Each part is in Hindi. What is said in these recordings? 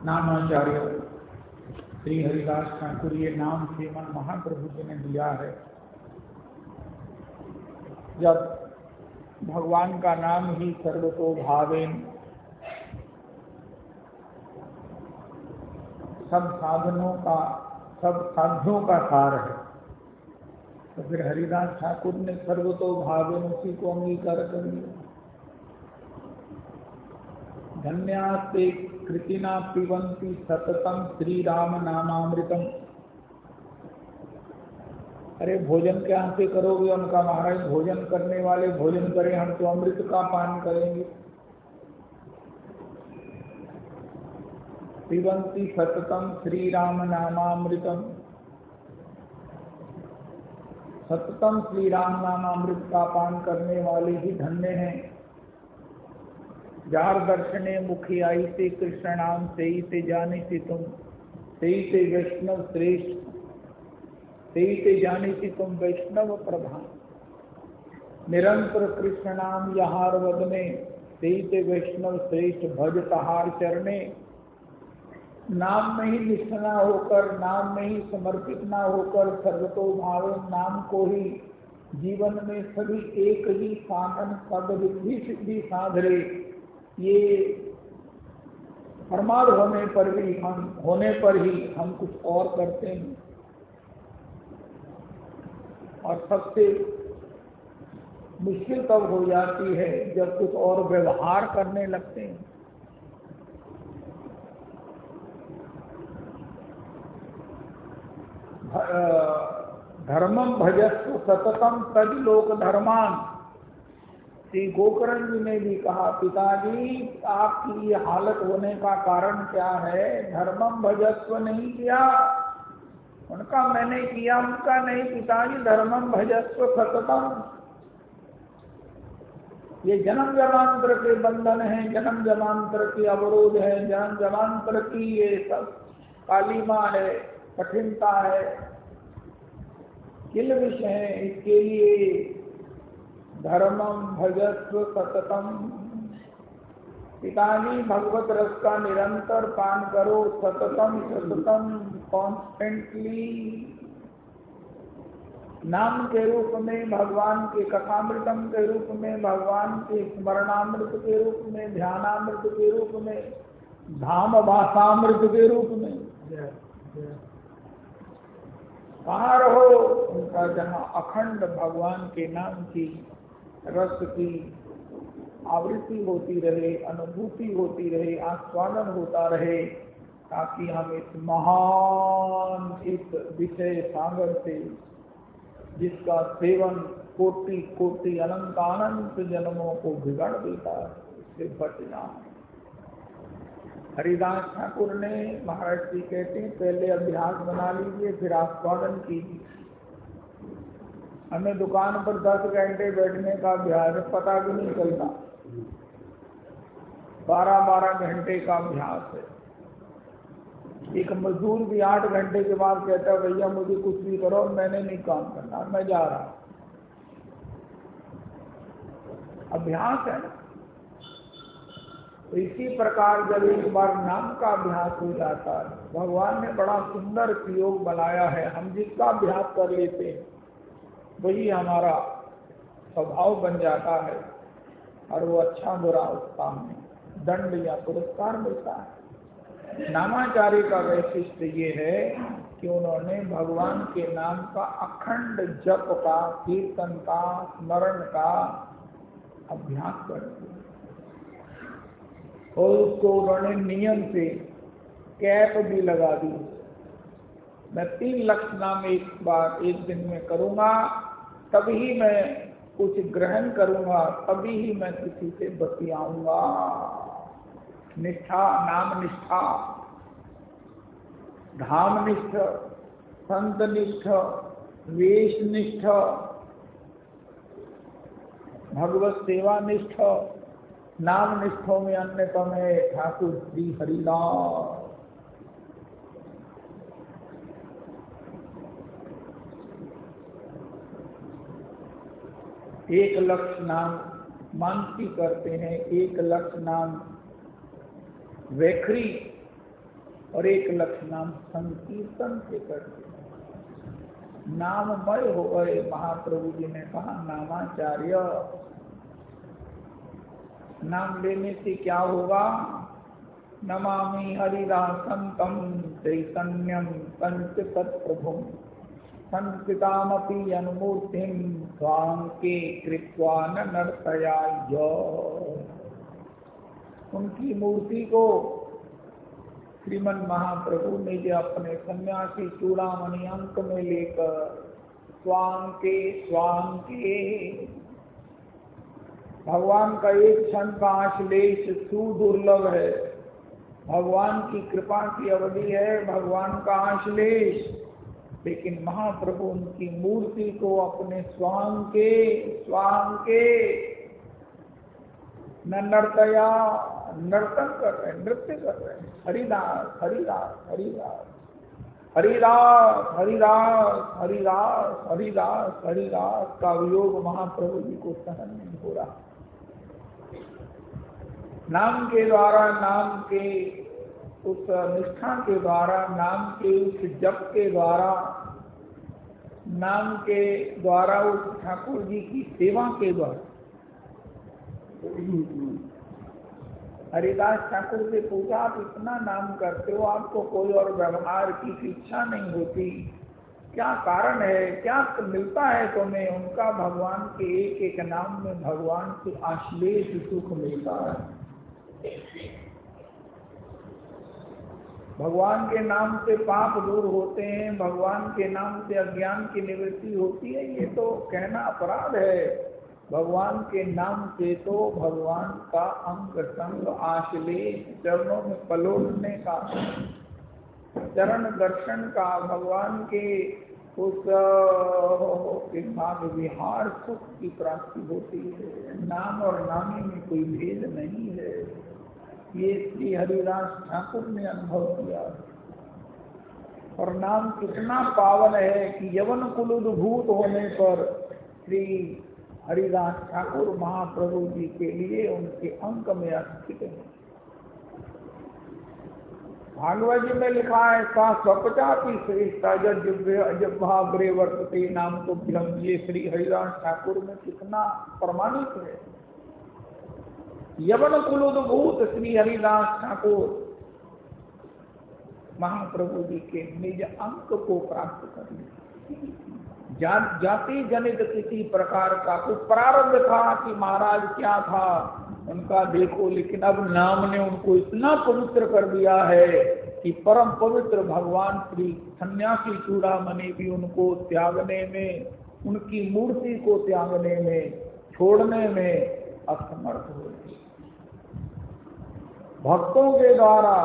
नामाचार्य श्री हरिदास ठाकुर ये नाम श्रीमन महाप्रभु जी ने दिया है। जब भगवान का नाम ही सर्वतो भावेन सब साधनों का, सब साध्यों का सार है, तो फिर हरिदास ठाकुर ने सर्वतो भावेन उसी को अंगीकार कर लिया। धन्यास्ते कृतिना पिबन्ति सततम श्री राम नामामृतम। अरे भोजन क्या से करोगे? उनका महाराज भोजन करने वाले भोजन करें, हम तो अमृत का पान करेंगे। पिबन्ति सततम श्री राम नामामृतम। सततम श्री राम नामामृत का पान करने वाले ही धन्य हैं। जार दर्शने मुखी आई से कृष्ण नाम से ही से जाने से तुम, से ही से वैष्णव श्रेष्ठ, से ही से जाने से तुम वैष्णव प्रधान। निरंतर कृष्ण नाम यहार वदने, से ही से वैष्णव श्रेष्ठ भज तहार चरणे। नाम में ही निष्ठ ना होकर, नाम में ही समर्पित ना होकर, सर्वतो भावे नाम को ही जीवन में सभी एक ही साधन पद रिद्धि सिद्धि साधरे। ये प्रमाद होने पर भी हम कुछ और करते हैं। और सबसे मुश्किल तब हो जाती है जब कुछ और व्यवहार करने लगते हैं। धर्मम भजस्व सततम तज लोक धर्मान। श्री गोकर्ण जी ने भी कहा, पिताजी आपकी ये हालत होने का कारण क्या है? धर्मम भजस्व नहीं किया। उनका मैंने किया, उनका नहीं। पिताजी धर्मम भजस्व सततम। ये जन्म जन्मांतर के बंधन है, जन्म जन्मांतर की अवरोध है, जन्म जन्मांतर की ये सब कालीमा है, कठिनता है, किल विषय है। इसके लिए धर्मम भजस्व सततम। पिताजी भगवत रस का निरंतर पान करो, सततम सततम कॉन्स्टेंटली। नाम के रूप में, भगवान के कथामृतम के रूप में, भगवान के स्मरणामृत के रूप में, ध्यानामृत के रूप में, धाम भाषामृत के रूप में। कहाँ रहो? उनका जहाँ अखंड भगवान के नाम की रस की आवृत्ति होती रहे, अनुभूति होती रहे, आस्वादन होता रहे, ताकि हम इस महान इस विषय सागर से, जिसका सेवन कोटि कोटि अनंत अनंत जन्मों को बिगाड़ देता है, इससे बच जाए। हरिदास ठाकुर ने, महाराज जी कहते हैं, पहले अभ्यास बना लीजिए, फिर आस्वादन कीजिए। हमें दुकान पर 10 घंटे बैठने का अभ्यास पता भी नहीं चलता, 12-12 घंटे का अभ्यास है। एक मजदूर भी 8 घंटे के बाद कहता है, भैया मुझे कुछ भी करो, मैंने नहीं काम करना, मैं जा रहा। अभ्यास है ना। तो इसी प्रकार जब एक बार नाम का अभ्यास हो जाता है, भगवान ने बड़ा सुंदर प्रयोग बनाया है। हम जिसका अभ्यास कर लेते हैं वही हमारा स्वभाव बन जाता है, और वो अच्छा बुरा उसका हमें दंड या पुरस्कार मिलता है। नामाचार्य का वैशिष्ट्य ये है कि उन्होंने भगवान के नाम का अखंड जप का, कीर्तन का, स्मरण का अभ्यास कर दिया, और उसको उन्होंने नियम से कैप भी लगा दी। मैं 3 लक्ष्य नाम एक दिन में करूंगा, तभी मैं कुछ ग्रहण करूंगा, तभी ही मैं किसी से बतियाऊंगा। निष्ठा, नाम निष्ठा, धाम निष्ठ, संत निष्ठ, वेश निष्ठ, भगवत सेवा निष्ठ, नाम निष्ठों में अन्यतम है ठाकुर श्री हरिदास। एक लक्ष्य नाम मानसी करते हैं। 1 लक्ष नाम वैखरी और 1 लक्ष नाम संकीर्तन से करते हैं। नाममय हो गए। महाप्रभु जी ने कहा नामाचार्य, नाम लेने से क्या होगा? नमामि हरिदासंतम चैतन्यम पंच तत्प्रभुम संस्कृतामपि अनुमूर्तिम स्वांके कृत्वा न नर्तया। उनकी मूर्ति को श्रीमन महाप्रभु ने जो अपने सन्यासी चूड़ामणि अंक में लेकर स्वांके भगवान का एक क्षण का आश्लेष सुदुर्लभ है। भगवान की कृपा की अवधि है भगवान का आश्लेष, लेकिन महाप्रभु उनकी मूर्ति को अपने स्वांके न नर्तया, नर्तन कर रहे हैं, नृत्य कर रहे हैं। हरिदास हरिदास हरिदास हरिदास हरिदास हरिदास हरिदास हरिदास का वियोग महाप्रभु जी को सहन नहीं हो रहा। नाम के द्वारा, नाम के उस निष्ठा के द्वारा, नाम के उस जप के द्वारा, नाम के द्वारा, उस ठाकुर जी की सेवा के द्वारा। हरिदास ठाकुर से पूछा, आप इतना नाम करते हो, आपको कोई और व्यवहार की इच्छा नहीं होती, क्या कारण है? क्या मिलता है तुम्हें? उनका भगवान के एक एक नाम में भगवान के आश्लेष सुख मिलता है। भगवान के नाम से पाप दूर होते हैं, भगवान के नाम से अज्ञान की निवृत्ति होती है, ये तो कहना अपराध है। भगवान के नाम से तो भगवान का अंग संग आश्लेष, चरणों में पलोड़ने का, चरण दर्शन का, भगवान के उस भाग विहार सुख की प्राप्ति होती है। नाम और नामी में कोई भेद नहीं है। ये श्री हरिदास ठाकुर ने अनुभव किया। और नाम कितना पावन है कि यवन कुलुद्भूत होने पर श्री हरिदास ठाकुर महाप्रभु जी के लिए उनके अंक में स्थित है। भागवत जी में लिखा है, सा स्वपचापि श्रेष्ठा जब्भाग्रे वर्तते नाम तो भ्रम। ये श्री हरिदास ठाकुर में कितना प्रमाणित है। यवन कुलोद्भूत श्री हरिदास ठाकुर महाप्रभु जी के निज अंक को प्राप्त कर लिया। जाति जनित किसी प्रकार का कुछ प्रारब्ध था कि महाराज क्या था उनका देखो, लेकिन अब नाम ने उनको इतना पवित्र कर दिया है कि परम पवित्र भगवान श्री सन्यासी चूड़ामणि भी उनको त्यागने में, उनकी मूर्ति को त्यागने में, छोड़ने में असमर्थ हो गए। भक्तों के द्वारा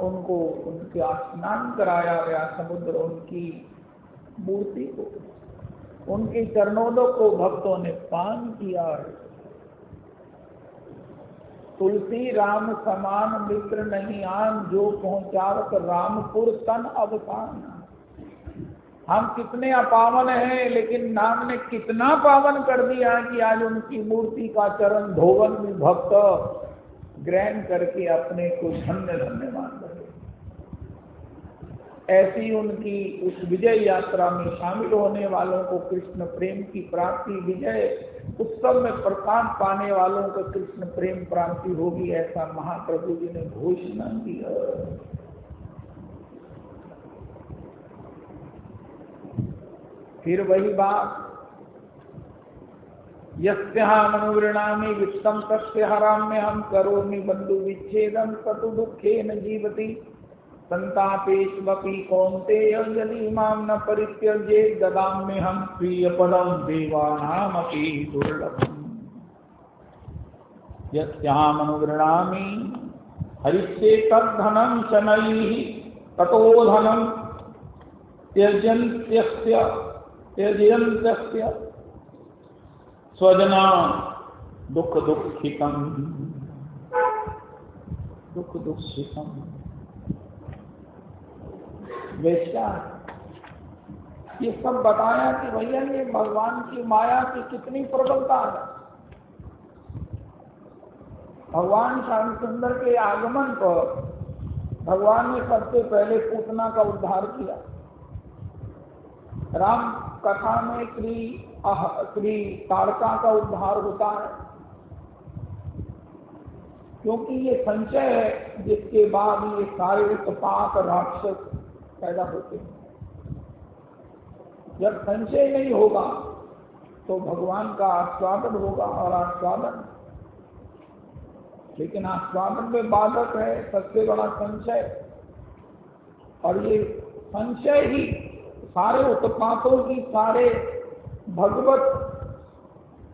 उनको उनके स्नान कराया गया समुद्र, उनकी मूर्ति को, उनके चरणों को भक्तों ने पान किया है। तुलसी राम समान मित्र नहीं आन, जो पहुंचावत रामपुर तन अवसान। हम कितने अपावन हैं, लेकिन नाम ने कितना पावन कर दिया कि आज उनकी मूर्ति का चरण धोवन में भक्त ग्रहण करके अपने को धन्य धन्य मान रहे। ऐसी उनकी उस विजय यात्रा में शामिल होने वालों को कृष्ण प्रेम की प्राप्ति, विजय उत्सव में प्रसाद पाने वालों को कृष्ण प्रेम प्राप्ति होगी, ऐसा महाप्रभु जी ने घोषणा की है। फिर वही बात, यस्यामनुवृणामि वित्तम तस्य हराम्य हम करोमि बंधु विच्छेदम ततु दुःखेन जीवति संतापेष्वपि कौन्तेय यदि मां न परित्यजेत् ददाम्यहं प्रियपदं देवानामपि दुर्लभम्। यस्यामनुवृणामि हरिष्ये तद्धनं शनैः ततो धनं त्यज्यन्त्यस्य स्वजना दुख दुखितम दुख दुखितम। वैसा ये सब बताया कि भैया ये भगवान की माया की कितनी प्रबलता है। भगवान श्याम सुंदर के आगमन पर भगवान ने सबसे पहले पूतना का उद्धार किया। राम कथा में श्री ताड़का का उद्धार होता है, क्योंकि ये संचय है जिसके बाद ये सारे उत्पात राक्षस पैदा होते हैं। जब संचय नहीं होगा तो भगवान का आस्वादन होगा और आस्वादन, लेकिन आस्वादन में बाधक है सबसे बड़ा संचय, और ये संचय ही सारे उत्पातों की, सारे भगवत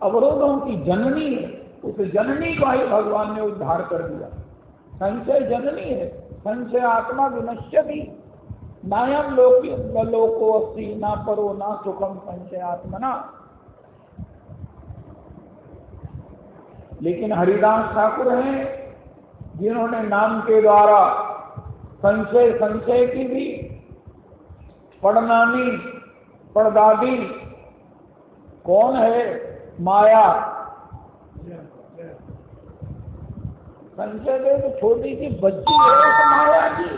अवरोधों की जननी है। उस जननी का ही भगवान ने उद्धार कर दिया। संचय जननी है। संचय आत्मा विनश्यति नायम लोको अस्ति ना परो ना सुखम संचय आत्मना। लेकिन हरिदास ठाकुर हैं जिन्होंने नाम के द्वारा संचय की भी, पड़नानी पड़दादी कौन है? माया। संचय दे तो छोटी सी बच्ची है तो माया की,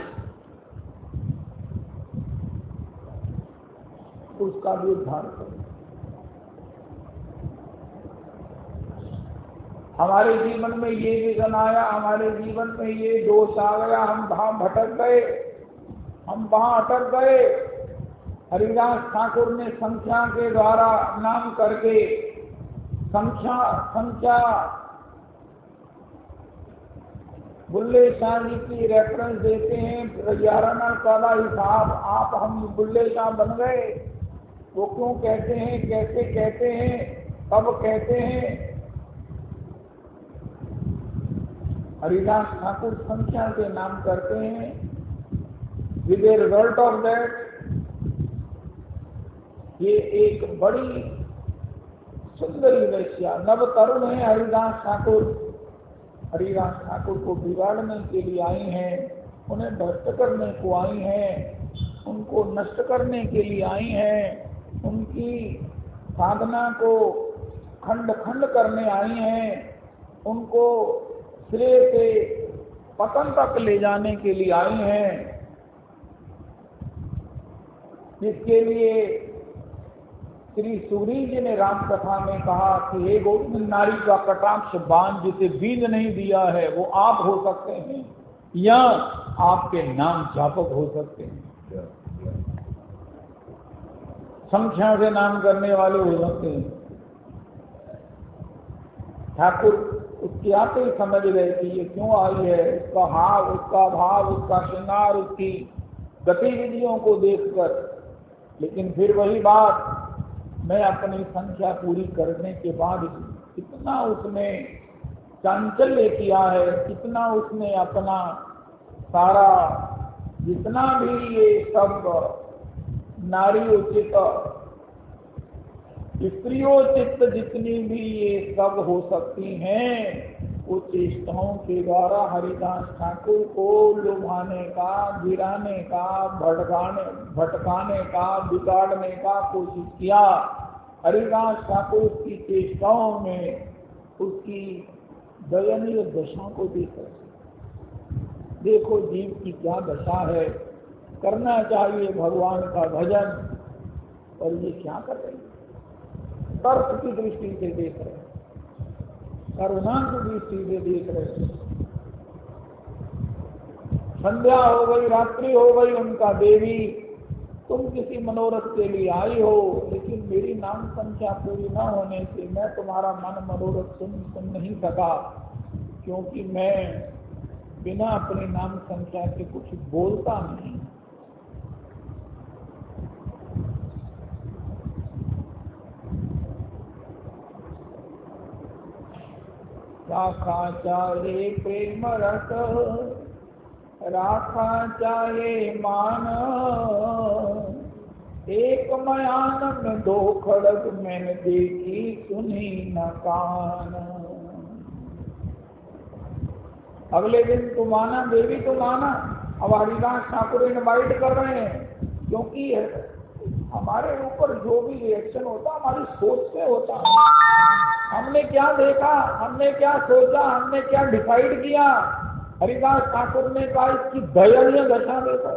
उसका भी उद्धार करो। हमारे जीवन में ये विघ्न आया, हमारे जीवन में ये दोष आ गया, हम वहां भटक गए, हम वहां अटक गए। हरिदास ठाकुर ने संख्या के द्वारा नाम करके संख्या बुल्ले शाह जी की रेफरेंस देते हैं, 11 साला हिसाब आप हम बुल्ले शाह बन गए। वो क्यों कहते हैं, कैसे कहते हैं, कब कहते हैं? हरिदास ठाकुर संख्या से नाम करते हैं। With the result of that ये एक बड़ी सुंदरी वैश्या, नव तरुण है हरिदास ठाकुर। हरिदास ठाकुर को बिगाड़ने के लिए आई हैं, उन्हें भ्रष्ट करने को आई हैं, उनको नष्ट करने के लिए आई हैं, उनकी साधना को खंड खंड करने आई हैं, उनको श्रेय से पतन तक ले जाने के लिए आई हैं। जिसके लिए श्री सूरी जी ने राम कथा में कहा कि हे गोविंद, नारी का कटाक्ष बाण जिसे बीज नहीं दिया है वो आप हो सकते हैं या आपके नाम जापक हो सकते हैं, संख्या से नाम करने वाले हो सकते हैं। ठाकुर उसके आते ही समझ गए कि ये क्यों आई है, उसका हाव, उसका भाव, उसका श्रृंगार, उसकी गतिविधियों को देखकर। लेकिन फिर वही बात, मैं अपनी संख्या पूरी करने के बाद कितना उसने चांचल्य किया है, कितना उसने अपना सारा जितना भी ये सब नारी उचित स्त्रियोचित जितनी भी ये सब हो सकती हैं, उस चेष्टाओं के द्वारा हरिदास ठाकुर को लुभाने का, गिराने का, भटकाने का, बिगाड़ने का कोशिश किया। हरिदास ठाकुर की चेष्टाओं में उसकी दयनीय दशा को देखो जीव की क्या दशा है। करना चाहिए भगवान का भजन, और ये क्या कर रहे हैं? तर्क की दृष्टि से देख रहे, करुणा की दृष्टि से देख रहे। संध्या हो गई, रात्रि हो गई, उनका देवी तुम किसी मनोरथ के लिए आई हो, लेकिन मेरी नाम संख्या पूरी न होने से मैं तुम्हारा मन मनोरथ सुन नहीं सका, क्योंकि मैं बिना अपनी नाम संख्या के कुछ बोलता नहीं। राखा चाहे प्रेम रस, राखा चाहे मान, एक मयान में दो खड़ग मैंने देखी सुनी न कान। अगले दिन तुम आना देवी, तुम आना। अब हरिदास ठाकुर इनवाइट कर रहे हैं, क्योंकि हमारे ऊपर जो भी रिएक्शन होता हमारी सोच से होता है। हमने क्या देखा, हमने क्या सोचा, हमने क्या डिसाइड किया। हरिदास ठाकुर ने कहा इसकी दयनीय दशा देखो।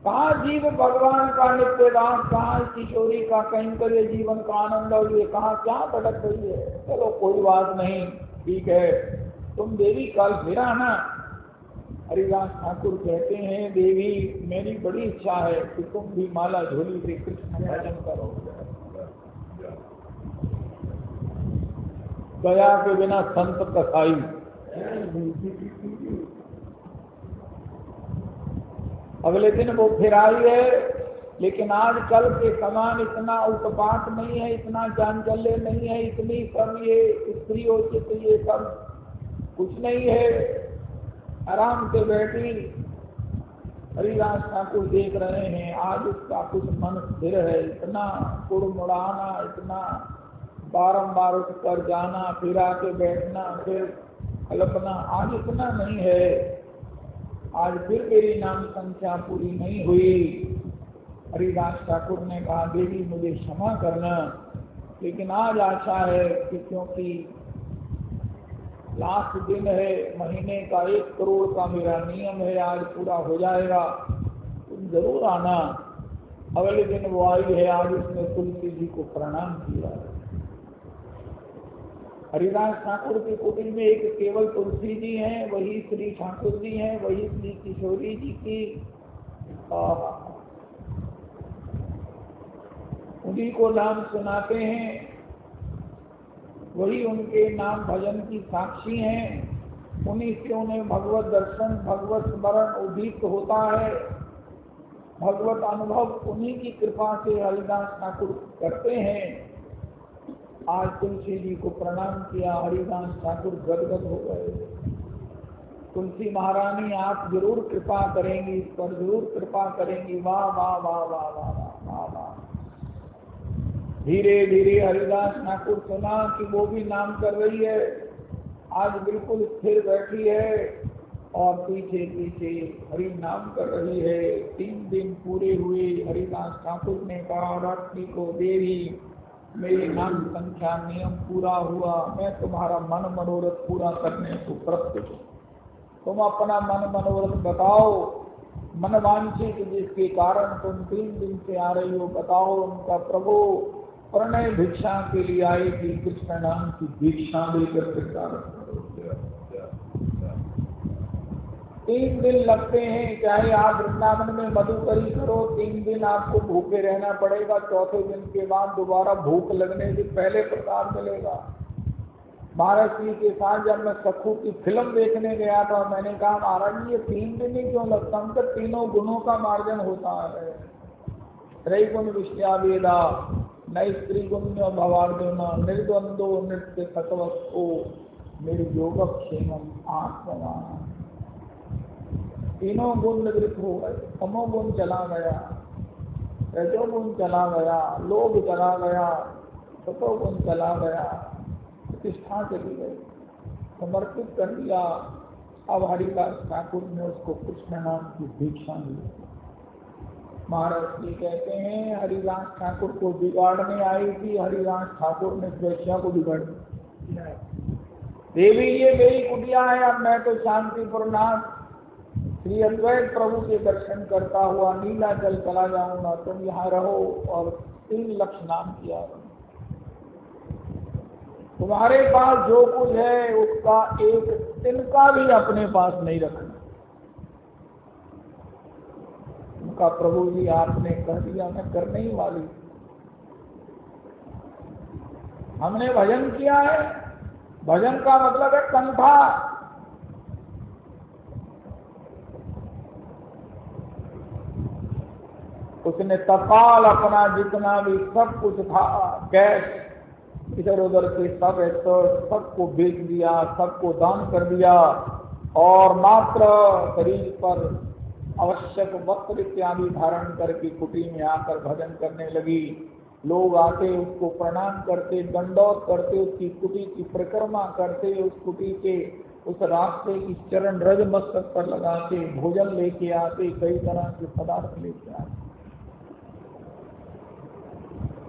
कहाँ जीव भगवान का नित्य दास, कहाँ किशोरी का कैंकर्य जीवन का आनंद, और ये कहाँ क्या भटक रही है। चलो कोई बात नहीं, ठीक है, तुम देवी कल फिर आना। हरिदास ठाकुर कहते हैं देवी मेरी बड़ी इच्छा है कि तुम भी माला झोली से कृष्ण भजन करो। गया के बिना संत कसाई। अगले दिन वो फिर आई है, लेकिन आजकल के समान इतना उत्पात नहीं है, इतना चांचल्य नहीं है, इतनी सब ये स्त्रीयोचित ये सब कुछ नहीं है। आराम से बैठी हरिदास ठाकुर देख रहे हैं, आज उसका कुछ मन स्थिर है। इतना कुड़मुड़ाना, इतना बारंबार उठ कर जाना, फिर आके बैठना, फिर कल्पना, आज इतना नहीं है। आज फिर मेरी नाम संख्या पूरी नहीं हुई। हरिदास ठाकुर ने कहा देवी मुझे क्षमा करना, लेकिन आज आशा है कि क्योंकि लास्ट दिन है, महीने का 1 करोड़ का मेरा नियम है, आज पूरा हो जाएगा, तुम जरूर आना। अगले दिन वो आई है, आज उसने तुलसी जी को प्रणाम किया। हरिदास ठाकुर की कुटिल में एक केवल तुलसी जी हैं, वही श्री ठाकुर जी हैं, वही श्री किशोरी जी की उन्हीं को नाम सुनाते हैं, वही उनके नाम भजन की साक्षी हैं। उन्हीं से उन्हें भगवत दर्शन, भगवत स्मरण उदित होता है। भगवत अनुभव उन्हीं की कृपा से हरिदास ठाकुर करते हैं। आज तुलसी जी को प्रणाम किया, हरिदास ठाकुर गदगद हो गए। तुलसी महारानी आप जरूर कृपा करेंगी, इस पर जरूर कृपा करेंगी। वाह वाह वाह वाह वाह वाह वाह। धीरे धीरे हरिदास ठाकुर सुना कि वो भी नाम कर रही है, आज बिल्कुल स्थिर बैठी है और पीछे पीछे हरि नाम कर रही है। 3 दिन पूरे हुए। हरिदास ठाकुर ने कहा रात्रि को देवी मेरी नाम संख्या नियम पूरा हुआ, मैं तुम्हारा मन मनोरथ पूरा करने को प्रस्तुत हूं। तुम अपना मन मनोरथ बताओ, मनवांछित जिसके कारण तुम 3 दिन से आ रही हो, बताओ। उनका प्रभु प्रणय भिक्षा के लिए आई थी, कृष्ण नाम की भिक्षा लेकर प्रचार करो। 3 दिन लगते हैं, चाहे आप वृंदावन में मधुकरी करो, 3 दिन आपको भूखे रहना पड़ेगा। 4थे दिन के बाद दोबारा भूख लगने से पहले प्रसाद मिलेगा। महाराज जी के साथ जब मैं सखू की फिल्म देखने गया था, मैंने कहा महाराज ये 3 दिन ही क्यों लगता, हम तो तीनों गुणों का मार्जन होता है। त्रैगुण विषयावेदा नई स्त्री गुण भवार्जुना निर्द्वंदो नृत्य सतवस्को निर्योगक्षेमम आत्मना। तीनों गुण निवृत्त हो गए, तमोगुण चला गया, रजोगुण चला गया, लोभ चला गया, सतोगुण चला गया, प्रतिष्ठा चली गई, समर्पित कर दिया। अब हरिदास ठाकुर ने उसको कृष्ण नाम की भिक्षा दी। महाराज जी कहते हैं हरिदास ठाकुर को बिगाड़ने आई थी, हरिदास ठाकुर ने स्वेच्छा को बिगाड़ दिया। देवी ये मेरी कुटिया है, अब मैं तो शांतिपुरनाथ श्री अद्वैत प्रभु के दर्शन करता हुआ नीलाचल चला जाऊंगा, तुम यहाँ रहो और 3 लक्ष नाम किया। तुम्हारे पास जो कुछ है उसका एक तिनका भी अपने पास नहीं रखना। उनका प्रभु जी आपने कह दिया, मैं करने ही वाली। हमने भजन किया है, भजन का मतलब है कंठा। उसने तत्काल अपना जितना भी सब कुछ था, कैश इधर उधर से सब सबको बेच दिया, सबको दान कर दिया और मात्र शरीर पर आवश्यक वस्त्र इत्यादि धारण करके कुटी में आकर भजन करने लगी। लोग आके उसको प्रणाम करते, दंडौत करते, उसकी कुटी की परिक्रमा करते, उस कुटी के उस रास्ते की चरण रज मस्तक पर लगाते, भोजन लेके आते, कई तरह के पदार्थ लेके आते।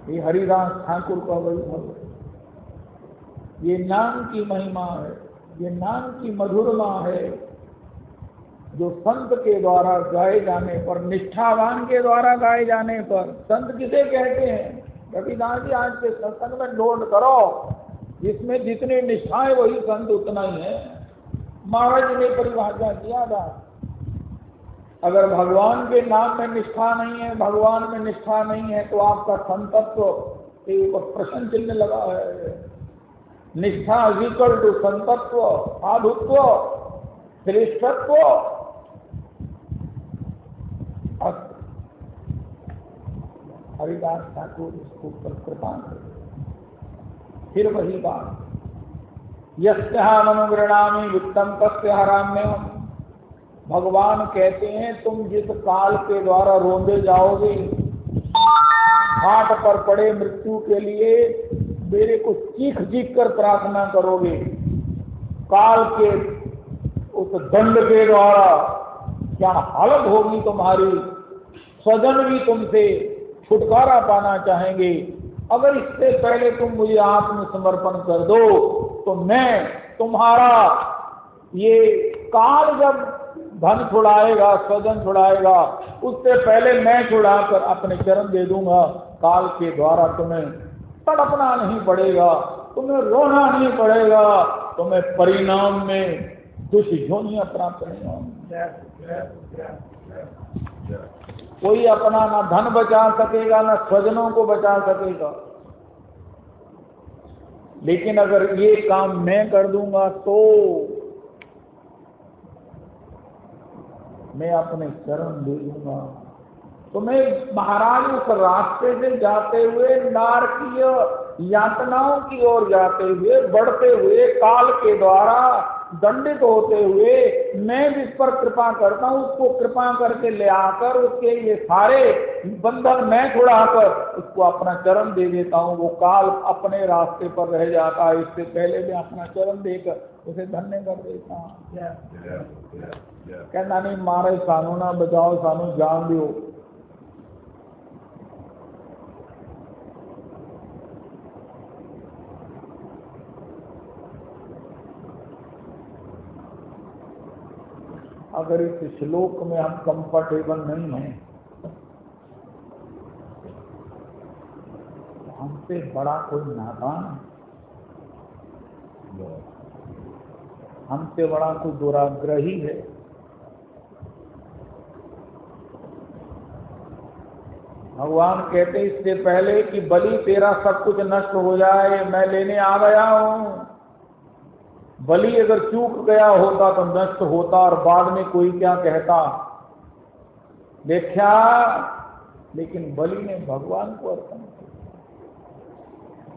ये हरिदास ठाकुर का वैभव है, ये नाम की महिमा है, ये नाम की मधुरमा है, जो संत के द्वारा गाए जाने पर, निष्ठावान के द्वारा गाए जाने पर। संत किसे कहते हैं? रविदास जी आज के सत्संग में नोट करो, जिसमें जितनी निष्ठा है वही संत उतना ही है। महाराज जी ने परिभाषा किया था, अगर भगवान के नाम में निष्ठा नहीं है, भगवान में निष्ठा नहीं है, तो आपका संतत्व के ऊपर प्रश्न चिन्ह लगा है। निष्ठा इक्वल टू संतत्व, साधुत्व, श्रेष्ठत्व। हरिदास ठाकुर इसको पर कृपा करें। फिर वही बात, यस्याहम् अनुगृह्णामि वित्तम तस्य हराम्यहम्। भगवान कहते हैं तुम जिस काल के द्वारा रोंदे जाओगे, घाट पर पड़े मृत्यु के लिए मेरे को चीख चीख कर प्रार्थना करोगे, काल के उस दंड के द्वारा क्या हालत होगी तुम्हारी। स्वजन भी तुमसे छुटकारा पाना चाहेंगे। अगर इससे पहले तुम मुझे आत्मसमर्पण कर दो तो मैं तुम्हारा ये काल जब धन छुड़ाएगा, स्वजन छुड़ाएगा, उससे पहले मैं छुड़ाकर अपने चरण दे दूंगा। काल के द्वारा तुम्हें तड़पना नहीं पड़ेगा, तुम्हें रोना नहीं पड़ेगा, तुम्हें परिणाम में दुष्योनियां प्राप्त नहीं होंगी। कोई अपना ना धन बचा सकेगा, ना स्वजनों को बचा सकेगा। लेकिन अगर ये काम मैं कर दूंगा तो मैं अपने चरण दे दूंगा। तो मैं महाराज उस रास्ते से जाते हुए, नारकीय यातनाओं की ओर जाते हुए, बढ़ते हुए, काल के द्वारा दंडित होते हुए, मैं जिस पर कृपा करता हूं उसको कृपा करके ले आकर उसके ये सारे बंधन मैं छुड़ाकर उसको अपना चरण दे देता हूं। वो काल अपने रास्ते पर रह जाता है। इससे पहले मैं अपना चरण देकर उसे धन्य कर देता हूं। कहना नहीं मारे सानू ना बचाओ, सानू जान दियो। अगर इस श्लोक में हम कंफर्टेबल नहीं हैं, तो हमसे बड़ा कोई नादान है, हमसे बड़ा कोई दुराग्रही है। भगवान कहते इससे पहले कि बलि तेरा सब कुछ नष्ट हो जाए, मैं लेने आ गया हूं। बलि अगर चूक गया होता तो नष्ट होता और बाद में कोई क्या कहता, देखा। लेकिन बलि ने भगवान को अर्पण किया।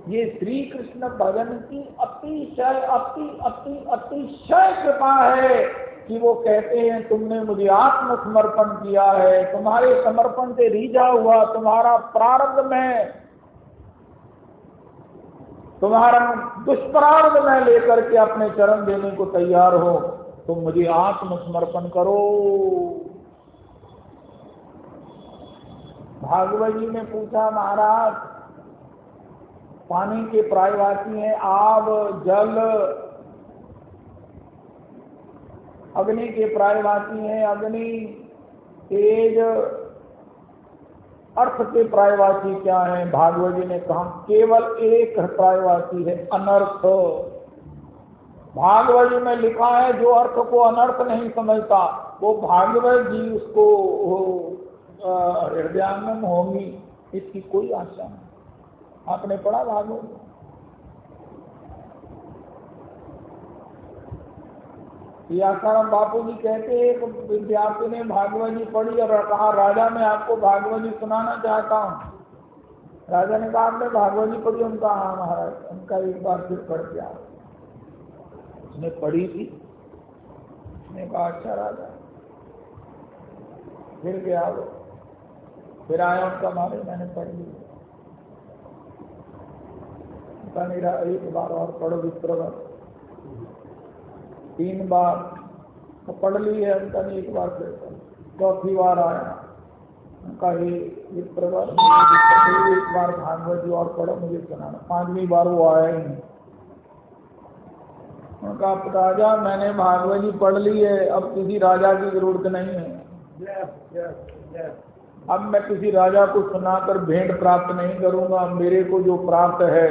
ये श्री कृष्ण भजन की अतिशय अति अति अतिशय कृपा है कि वो कहते हैं तुमने मुझे आत्मसमर्पण किया है, तुम्हारे समर्पण से रीझा हुआ तुम्हारा प्रारब्ध में, तुम्हारा दुष्प्रारब्ध में लेकर के अपने चरण देने को तैयार हो, तुम मुझे आत्मसमर्पण करो। भागवत जी ने पूछा, महाराज पानी के पर्यायवाची हैं आग, जल, अग्नि के पर्यायवाची हैं अग्नि, तेज, अर्थ के पर्यायवाची क्या है? भागवत जी ने कहा केवल एक पर्यायवाची है, अनर्थ। भागवत जी में लिखा है जो अर्थ को अनर्थ नहीं समझता वो भागवत जी उसको हृदयांगम होंगी, इसकी कोई आशा नहीं। आपने पढ़ा भागवत? आसाराम बापू जी कहते हैं कि विद्यार्थी ने भागवत जी पढ़ी और कहा राजा मैं आपको भागवत जी सुनाना चाहता हूँ। राजा ने कहा आपने भागवत जी पढ़ी? उनका हाँ महाराज। उनका एक बार फिर पढ़ के आओ। उसने पढ़ी थी, उसने कहा अच्छा राजा। फिर गया वो, फिर आया उनका मारे मैंने पढ़ ली। उनका मेरा एक बार और पढ़ो विप्रवर, 3 बार तो पढ़ ली है। उनका नहीं एक बार फिर 4थी बार आया, उनका एक प्रकार एक बार भागवत जी और पढ़ो, मुझे सुनाना। 5वीं बार वो आया ही नहीं। उनका राजा मैंने भागवत जी पढ़ ली है, अब किसी राजा की जरूरत नहीं है। अब मैं किसी राजा को सुनाकर भेंट प्राप्त नहीं करूंगा। मेरे को जो प्राप्त है,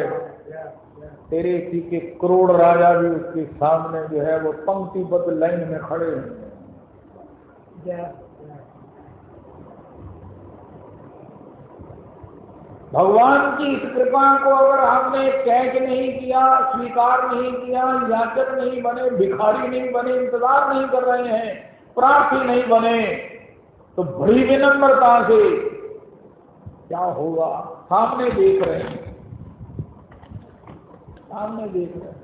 तेरे इसी के करोड़ राजा भी उसके सामने जो है वो पंक्तिबद्ध लाइन में खड़े हैं। भगवान की इस कृपा को अगर हमने कैच नहीं किया, स्वीकार नहीं किया, याचक नहीं बने, भिखारी नहीं बने, इंतजार नहीं कर रहे हैं, प्रार्थी नहीं बने, तो बड़ी विनम्रता से क्या होगा सामने देख रहे हैं, सामने देख रहे हैं।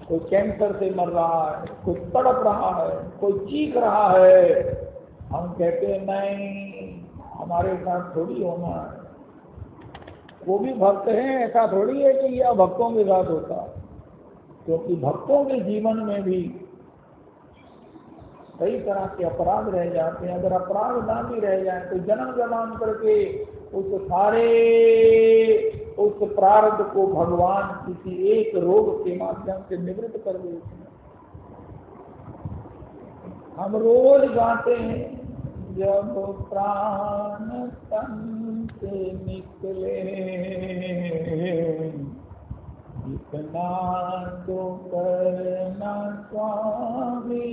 कोई कैंसर से मर रहा है, कोई तड़प रहा है, कोई चीख रहा है, हम कहते हैं नहीं हमारे साथ थोड़ी होना है, वो भी भक्त हैं, ऐसा थोड़ी है कि यह भक्तों के साथ होता, क्योंकि भक्तों के जीवन में भी कई तरह के अपराध रह जाते हैं। अगर अपराध ना भी रह जाए तो जन्म जन्मांतर के उस प्रारब्ध को भगवान किसी एक रोग के माध्यम से निवृत्त कर देते हैं। हम रोज गाते हैं, जब प्राण तन से निकले इतना तो करना स्वामी,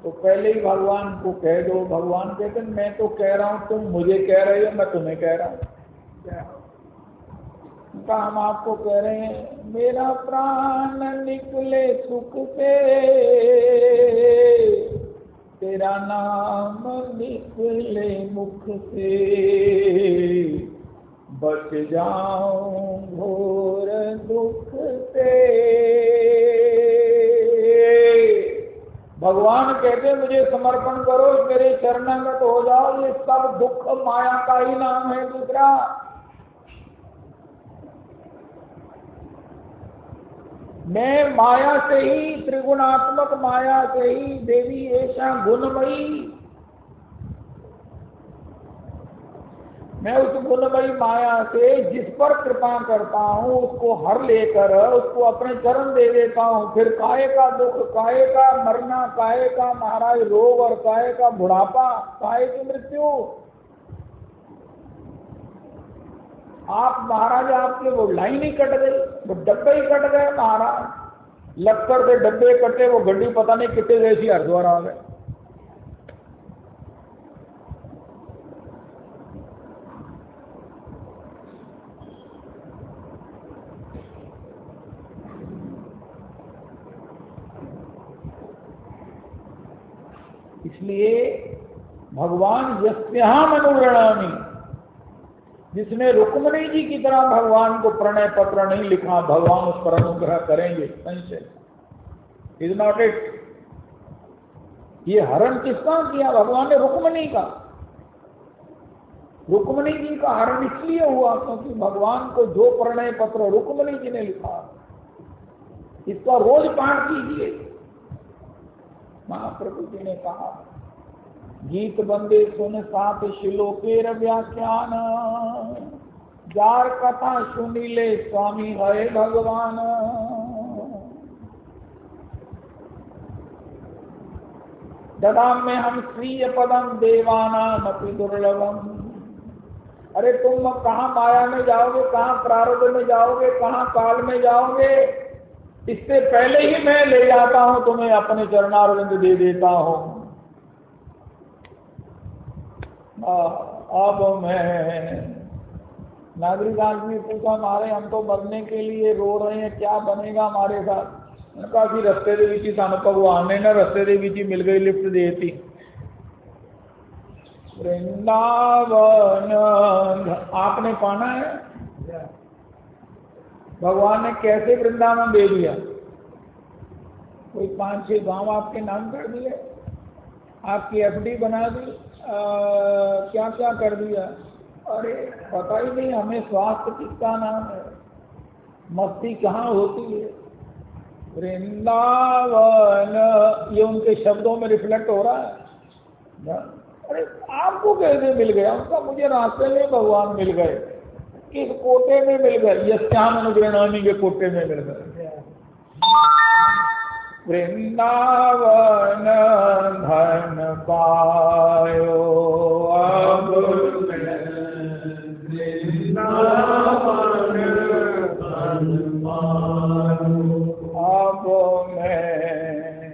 तो पहले ही भगवान को कह दो। भगवान कहते मैं तो कह रहा हूं, तुम मुझे कह रहे हो, मैं तुम्हें कह रहा हूं। उनका हम आपको कह रहे हैं मेरा प्राण निकले सुख से, तेरा नाम निकले मुख से, बच जाऊं घोर दुख से। भगवान कहते मुझे समर्पण करो, मेरे चरणागत हो जाओ, ये सब दुख माया का ही नाम है, दूसरा। मैं माया से ही, त्रिगुणात्मक माया से ही, देवी ऐसा गुणमयी, मैं उस गुणमयी माया से जिस पर कृपा करता हूँ उसको हर लेकर उसको अपने चरण दे देता हूँ। फिर काहे का दुख, काहे का मरना, काहे का महाराज रोग और काहे का बुढ़ापा, काहे की मृत्यु। आप महाराज आपके वो लाइन ही कट गई, वो डब्बे ही कट गए महाराज। लक्कर से डब्बे कटे, वो गड्डी पता नहीं कितने जैसी हरिद्वार आ गए। इसलिए भगवान यस्याहम् अनुगृह्णामि, जिसने रुक्मिणी जी की तरह भगवान को प्रणय पत्र नहीं लिखा, भगवान उस पर अनुग्रह करेंगे। संशय इज नॉट इट। ये हरण किसका किया? भगवान ने रुक्मिणी का। रुक्मिणी जी का हरण इसलिए हुआ क्योंकि भगवान को जो प्रणय पत्र रुक्मिणी जी ने लिखा, इसका रोज पाठ कीजिए। महाप्रभु जी ने कहा गीत बंदे सुन सात श्लोकेर व्याख्यान, जार कथा सुनिले स्वामी है भगवान। ददाम में हम श्रीय पदम देवानाम अपि दुर्लभम। अरे तुम कहाँ माया में जाओगे, कहाँ प्रारब्ध में जाओगे, कहाँ काल में जाओगे? इससे पहले ही मैं ले जाता हूं तुम्हें, अपने चरणारविंद दे देता हूं। अब मैं नागरिक आदमी पूछा मारे हम तो मरने के लिए रो रहे हैं, क्या बनेगा हमारे साथ? उनका कि रस्ते दे विच सानू भगवान ने ना रस्ते दे विच मिल गई लिफ्ट देती। वृंदावन आपने पाना है, भगवान ने कैसे वृंदावन दे दिया? कोई 5-6 गांव आपके नाम कर दिए, आपकी एफडी बना दी, क्या क्या कर दिया। अरे पता ही नहीं हमें स्वास्थ्य किसका नाम है, मस्ती कहाँ होती है। वृंदावन ये उनके शब्दों में रिफ्लेक्ट हो रहा है। अरे आपको कैसे मिल गया? उनका मुझे रास्ते में भगवान मिल गए, किस कोटे में मिल गए? यस्याम अनुग्रहणामी के कोटे में मिल गए। वृंदावन धन पायो अब अब मैं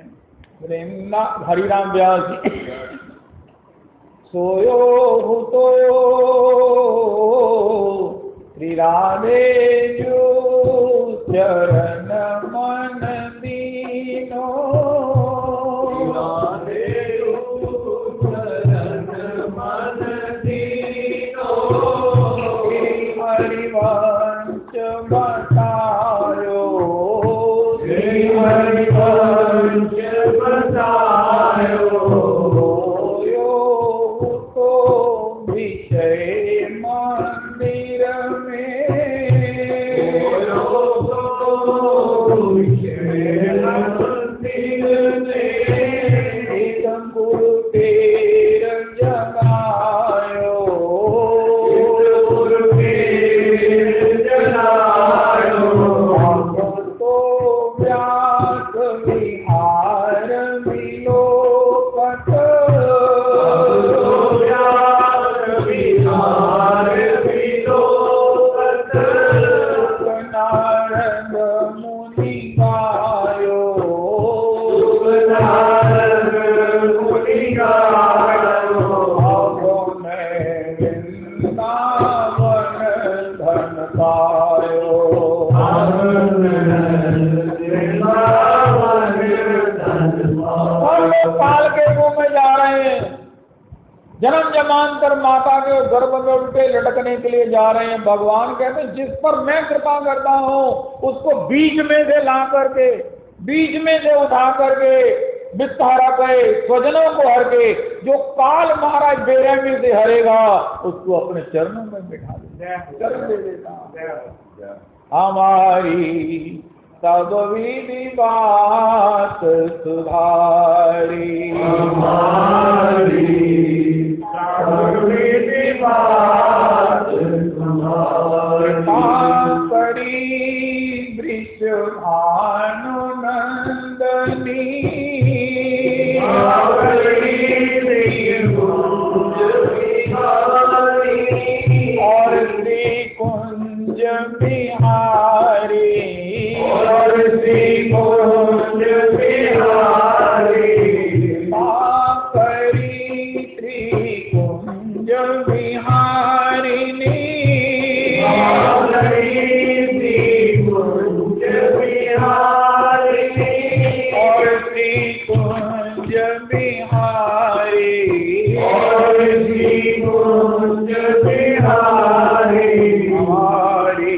वृंदा हरिराम व्यास जी सोयो तो श्री राधे जो चरण मन दीनो राधे चरण मन दीनो हरिवंश बतायो श्री हरिवंश बतायो जन्म जमांतर माता के गर्भ में उल्टे लटकने के लिए जा रहे हैं। भगवान कहते हैं जिस पर मैं कृपा करता हूँ उसको बीच में से ला करके, बीच में से उठा करके विस्तारा पे स्वजनों को हर के, जो काल महाराज बेरहमी से हरेगा उसको अपने चरणों में बिठा चरण दे देता। हमारी तब विधि बात सुधारी, हमारी तब विधि बात सुधारी, वृष भानु नंदनी और श्री कुंज बिहारी, और श्री कुंज बिहारी करी श्री कुंज बिहारिनी, श्री कुंज बिहारिनी और श्री कुंज बिहारी, और श्री कुंज बिहारी हमारी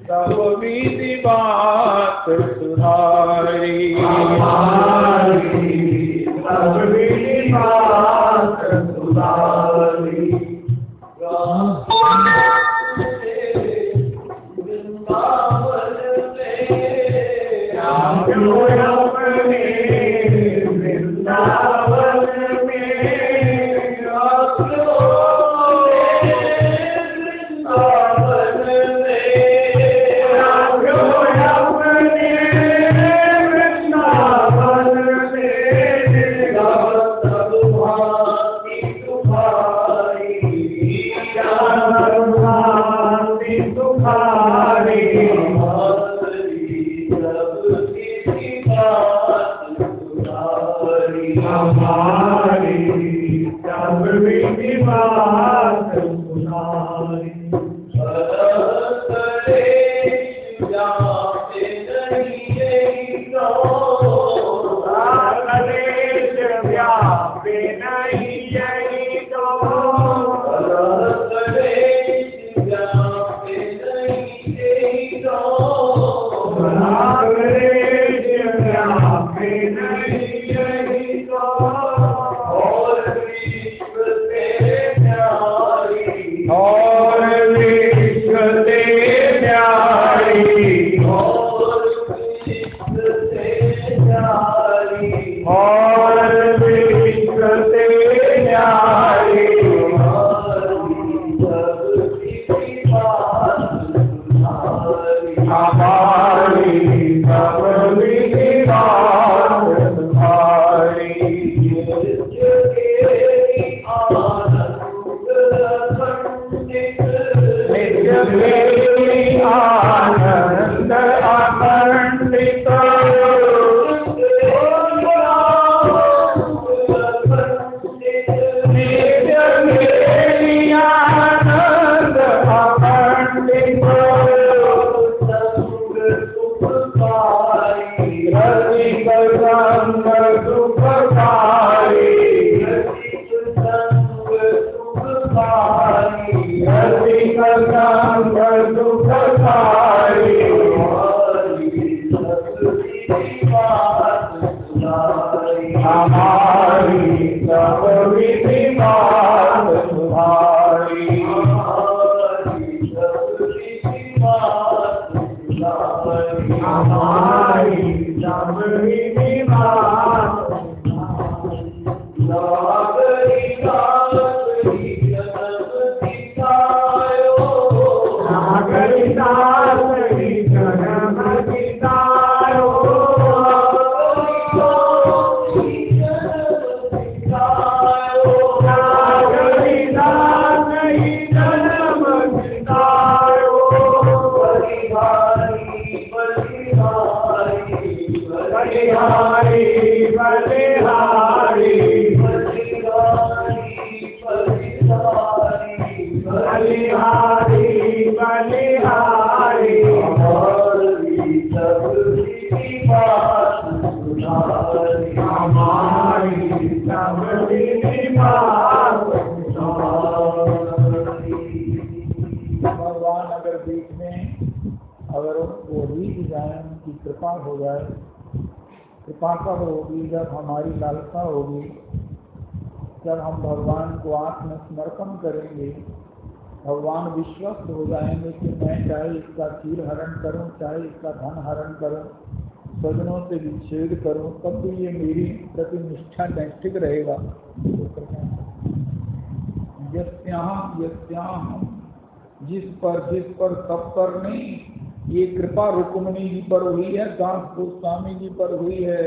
सब विधि बात सुधारी, हमारी सब विधि बात सुधारी। और विश्व से कृपा कब होगी? जब हमारी लालसा होगी, जब हम भगवान को आत्मसमर्पण करेंगे, भगवान विश्वस्त हो जाएंगे कि मैं चाहे इसका चीर हरण करूं, चाहे इसका धन हरण करूं, स्वजनों से विच्छेद करूं, तब भी ये मेरी प्रति निष्ठा नैष्ठिक रहेगा। यस्याम जिस पर सब पर नहीं, ये कृपा रुक्मिणी जी पर हुई है, दास गोस्वामी जी पर हुई है,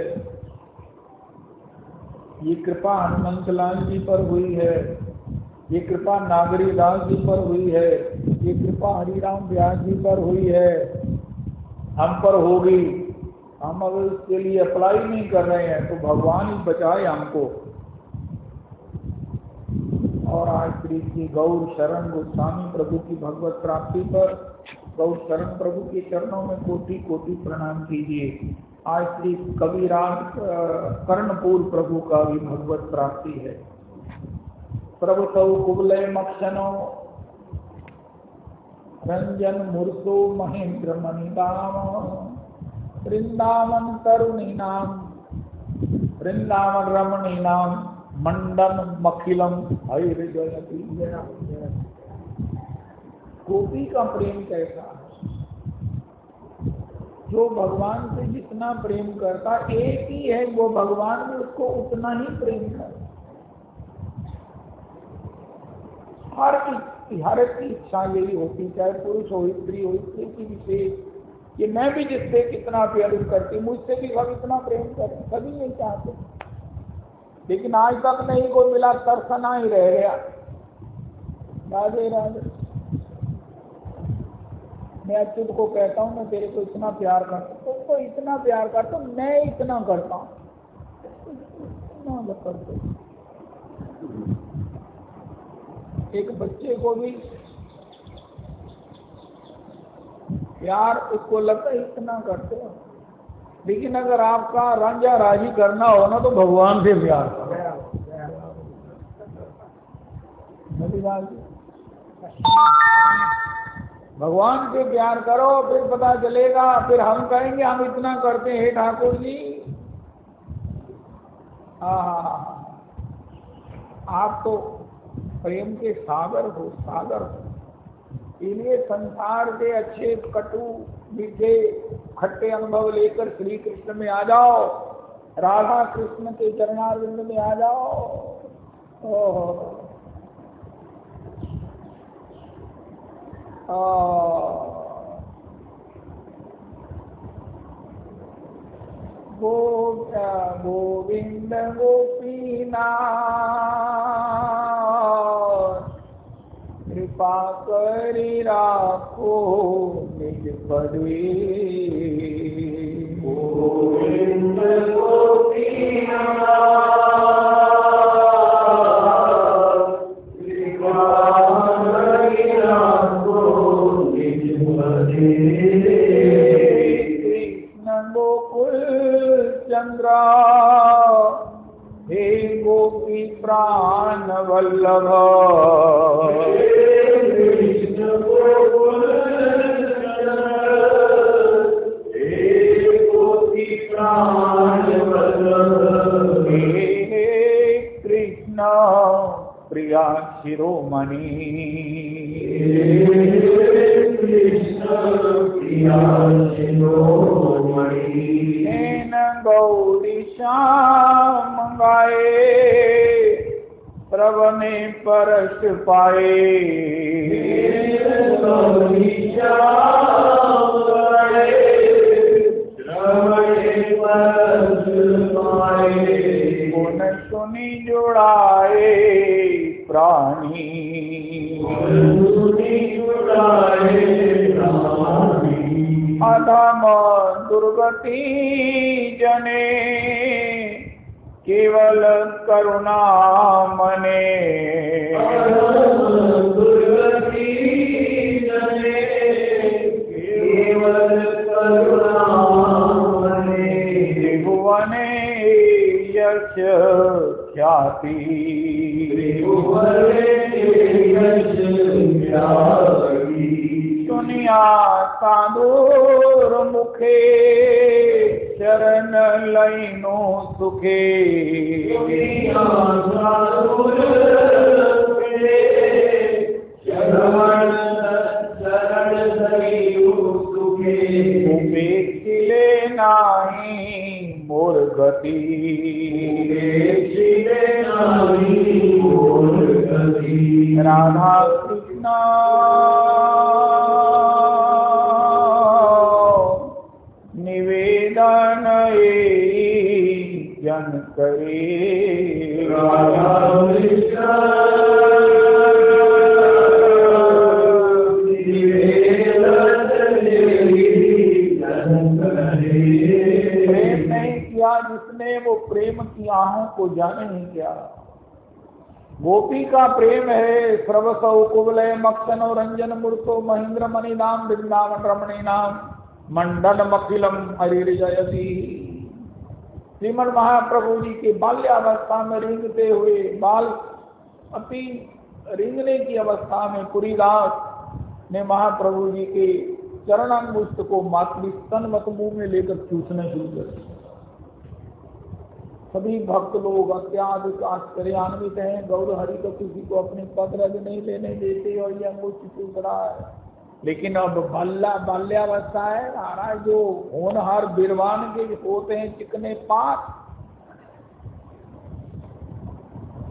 ये कृपा हनुमंत लाल जी पर हुई है, ये कृपा नागरी दास जी पर हुई है, ये कृपा हरिराम व्यास जी पर हुई है, हम पर होगी। हम अगर इसके लिए अप्लाई नहीं कर रहे हैं तो भगवान ही बचाए हमको। और आज श्री गौर शरण गोस्वामी प्रभु की भगवत प्राप्ति पर गौर शरण प्रभु के चरणों में कोटि कोटि प्रणाम कीजिए। आज श्री कविराज कर्णपुर प्रभु का भी भगवत प्राप्ति है। प्रभु तव कुबलय मक्षणो रंजन मूर्तो महेंद्र मणिदाम वृंदावन तरुणी नाम वृंदावन रमणी नाम मंडन मखिलम हरि जय। गोपी का प्रेम कैसा है? जो भगवान से जितना प्रेम करता, एक ही है वो भगवान भी उसको उतना ही प्रेम करता। हर एक की इच्छा यही होती, चाहे पुरुष हो स्त्री हो, स्त्री की विशेष कि मैं भी जिससे कितना प्यार करती, मुझसे भी सब इतना प्रेम करें, सभी नहीं चाहते। लेकिन आज तक नहीं कोई मिला, तरसना ही रह गया। राधे राधे। मैं अच्युत को कहता हूँ मैं तेरे को इतना प्यार करता हूँ, तुमको इतना प्यार करता हूँ, मैं इतना करता हूँ, एक बच्चे को भी प्यार उसको लगता है इतना करते हो। लेकिन अगर आपका रांझा राजी करना हो ना तो भगवान से प्यार करो। भगवान से प्यार करो, फिर पता चलेगा, फिर हम कहेंगे हम इतना करते हैं ठाकुर जी। आप तो प्रेम के सागर हो, सागर हो। इसलिए संसार के अच्छे कटु मीठे खट्टे अनुभव लेकर श्री कृष्ण में आ जाओ, राधा कृष्ण के चरणारविंद में आ जाओ। गोविंद गोपीनाथ कृपा करी राखो निज पदे। गोविंद गोपीनाथ कृपा करी राखो निज पदे। कृष्ण गोकुल चंद्रा हे गोपी प्राण वल्लभ। कृष्ण गोकुल हे गोपी प्राण वल्लभ। हे कृष्ण प्रिया शिरोमणि। कृष्ण प्रिया शिरोमणि। नैन गौरी श्याम गाए प्रवने परस पाए। गौरी श्याम गाए प्रवने परस पाए। गुण सुनि जुड़ाए प्राणी। सुनि जुड़ाए प्राणी। अधम दुर्गति जने केवल करुणा मने। दुर्गति जने केवल करुणा मने। त्रिभुवने यश ख्याति। त्रिभुवने यश ख्याति। सुनिया साधुर मुखे शरण लैनो सुखे। सुनिया साधुर मुखे शरण लैनो सुखे। उपेक्षिले नाहि मोर गति। उपेक्षिले नाहि मोर गति। राधा कृष्ण निवेदन जन करे। राधा कृष्ण निवेदन जन करे। प्रेम नहीं किया जिसने वो प्रेम की आहों को जाने नहीं किया। गोपी का प्रेम है सर्वसौ कुवलय मक्सनो रंजन मूर्तो महेंद्र मणि नाम वृंदावन रमणी नाम मंडन मखिलम हरिजयती। श्रीमद महाप्रभु जी के बाल्यावस्था में रेंगते हुए बाल अति रेंगने की अवस्था में पुरीदास ने महाप्रभु जी के चरणांगुष्ठ को मातृ स्तनवत मुंह में लेकर चूसने शुरू कर दिया। सभी भक्त लोग अत्याधिक आश्चर्यान्वित हैं। गौर हरि तो किसी को अपने पद रज नहीं लेने देते और ये अंगुष्ठ चूस रहा है। लेकिन अब बाल्यावस्था है महाराज, जो होनहार बीरवान के होते हैं चिकने पात।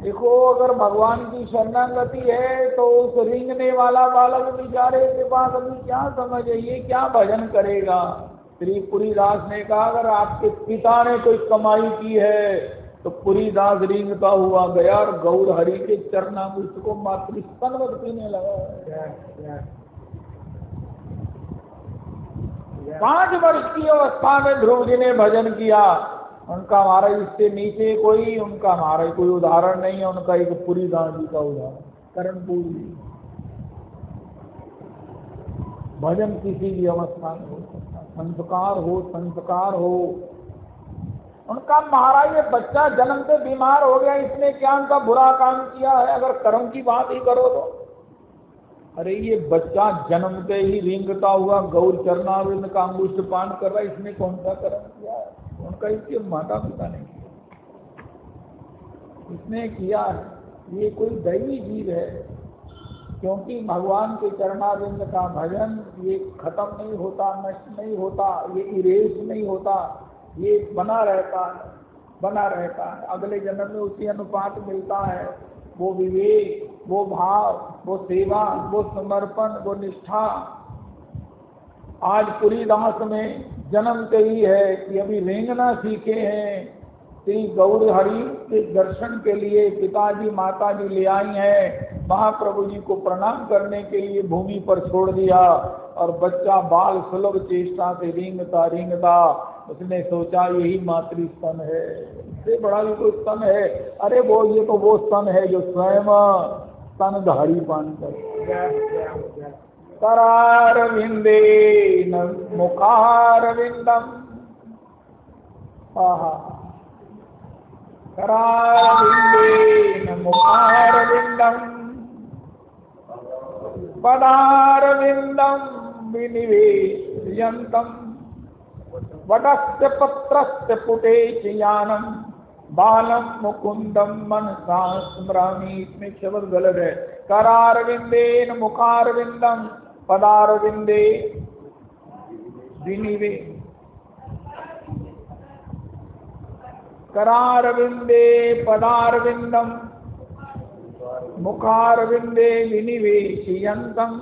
देखो अगर भगवान की शरणागति है तो उस रिंगने वाला बालक बेचारे के पास अभी क्या समझ है, ये क्या भजन करेगा। श्री पुरीदास ने कहा अगर आपके पिता ने कोई कमाई की है तो पुरीदास रिंगता हुआ गया और गौर हरि के चरणांगुष्ठ को मातृ स्तनवत पीने लगा। 5 वर्ष की अवस्था में ध्रुव जी ने भजन किया। उनका हमारा इससे नीचे कोई उनका हमारा कोई उदाहरण नहीं है। उनका एक पुरीदास जी का उदाहरण करणपुर जी। भजन किसी भी अवस्था में हो सकता, संस्कार हो। उनका महाराज ये बच्चा जन्म से बीमार हो गया, इसने क्या उनका बुरा काम किया है? अगर कर्म की बात ही करो तो अरे ये बच्चा जन्मते ही रेंगता हुआ गौर चरणारविंद का अंगुष्ठ पान कर रहा है, इसने कौन सा कर्म किया है? उनका इसके माता पिता ने किया, इसने किया है। ये कोई दैवी जीव है, क्योंकि भगवान के चरणारविंद का भजन ये खत्म नहीं होता, नष्ट नहीं होता, ये इरेज नहीं होता, ये बना रहता है। अगले जन्म में उसी अनुपात मिलता है। वो विवेक, वो भाव, वो सेवा, वो समर्पण, वो निष्ठा। आज पुरीदास में जन्म से ही है कि अभी रेंगना सीखे हैं। श्री गौर हरि के दर्शन के लिए पिताजी माताजी ले आई हैं, महाप्रभु जी को प्रणाम करने के लिए भूमि पर छोड़ दिया और बच्चा बाल सुलभ चेष्टा से रेंगता उसने सोचा यही मातृ-स्तन है, इससे बड़ा भी कोई स्तन है। अरे वो ये तो वो स्तन है जो स्वयं स्तनधारी पान कर। करारविंदे न मुखारविंदम, करारविंदेन मुखारविंदम पदारविंदम विनिवेशयन्तम वटस्य पत्रस्य पुटे यानम बालम मुकुंदम मनसा स्मरामि। इसमें शब्द गलत है। करारविंदेन मुखारविंदम पदारविंदे विनिवे, करारविंदे पदारविंदम मुखारविंदे विनिवेशयन्तम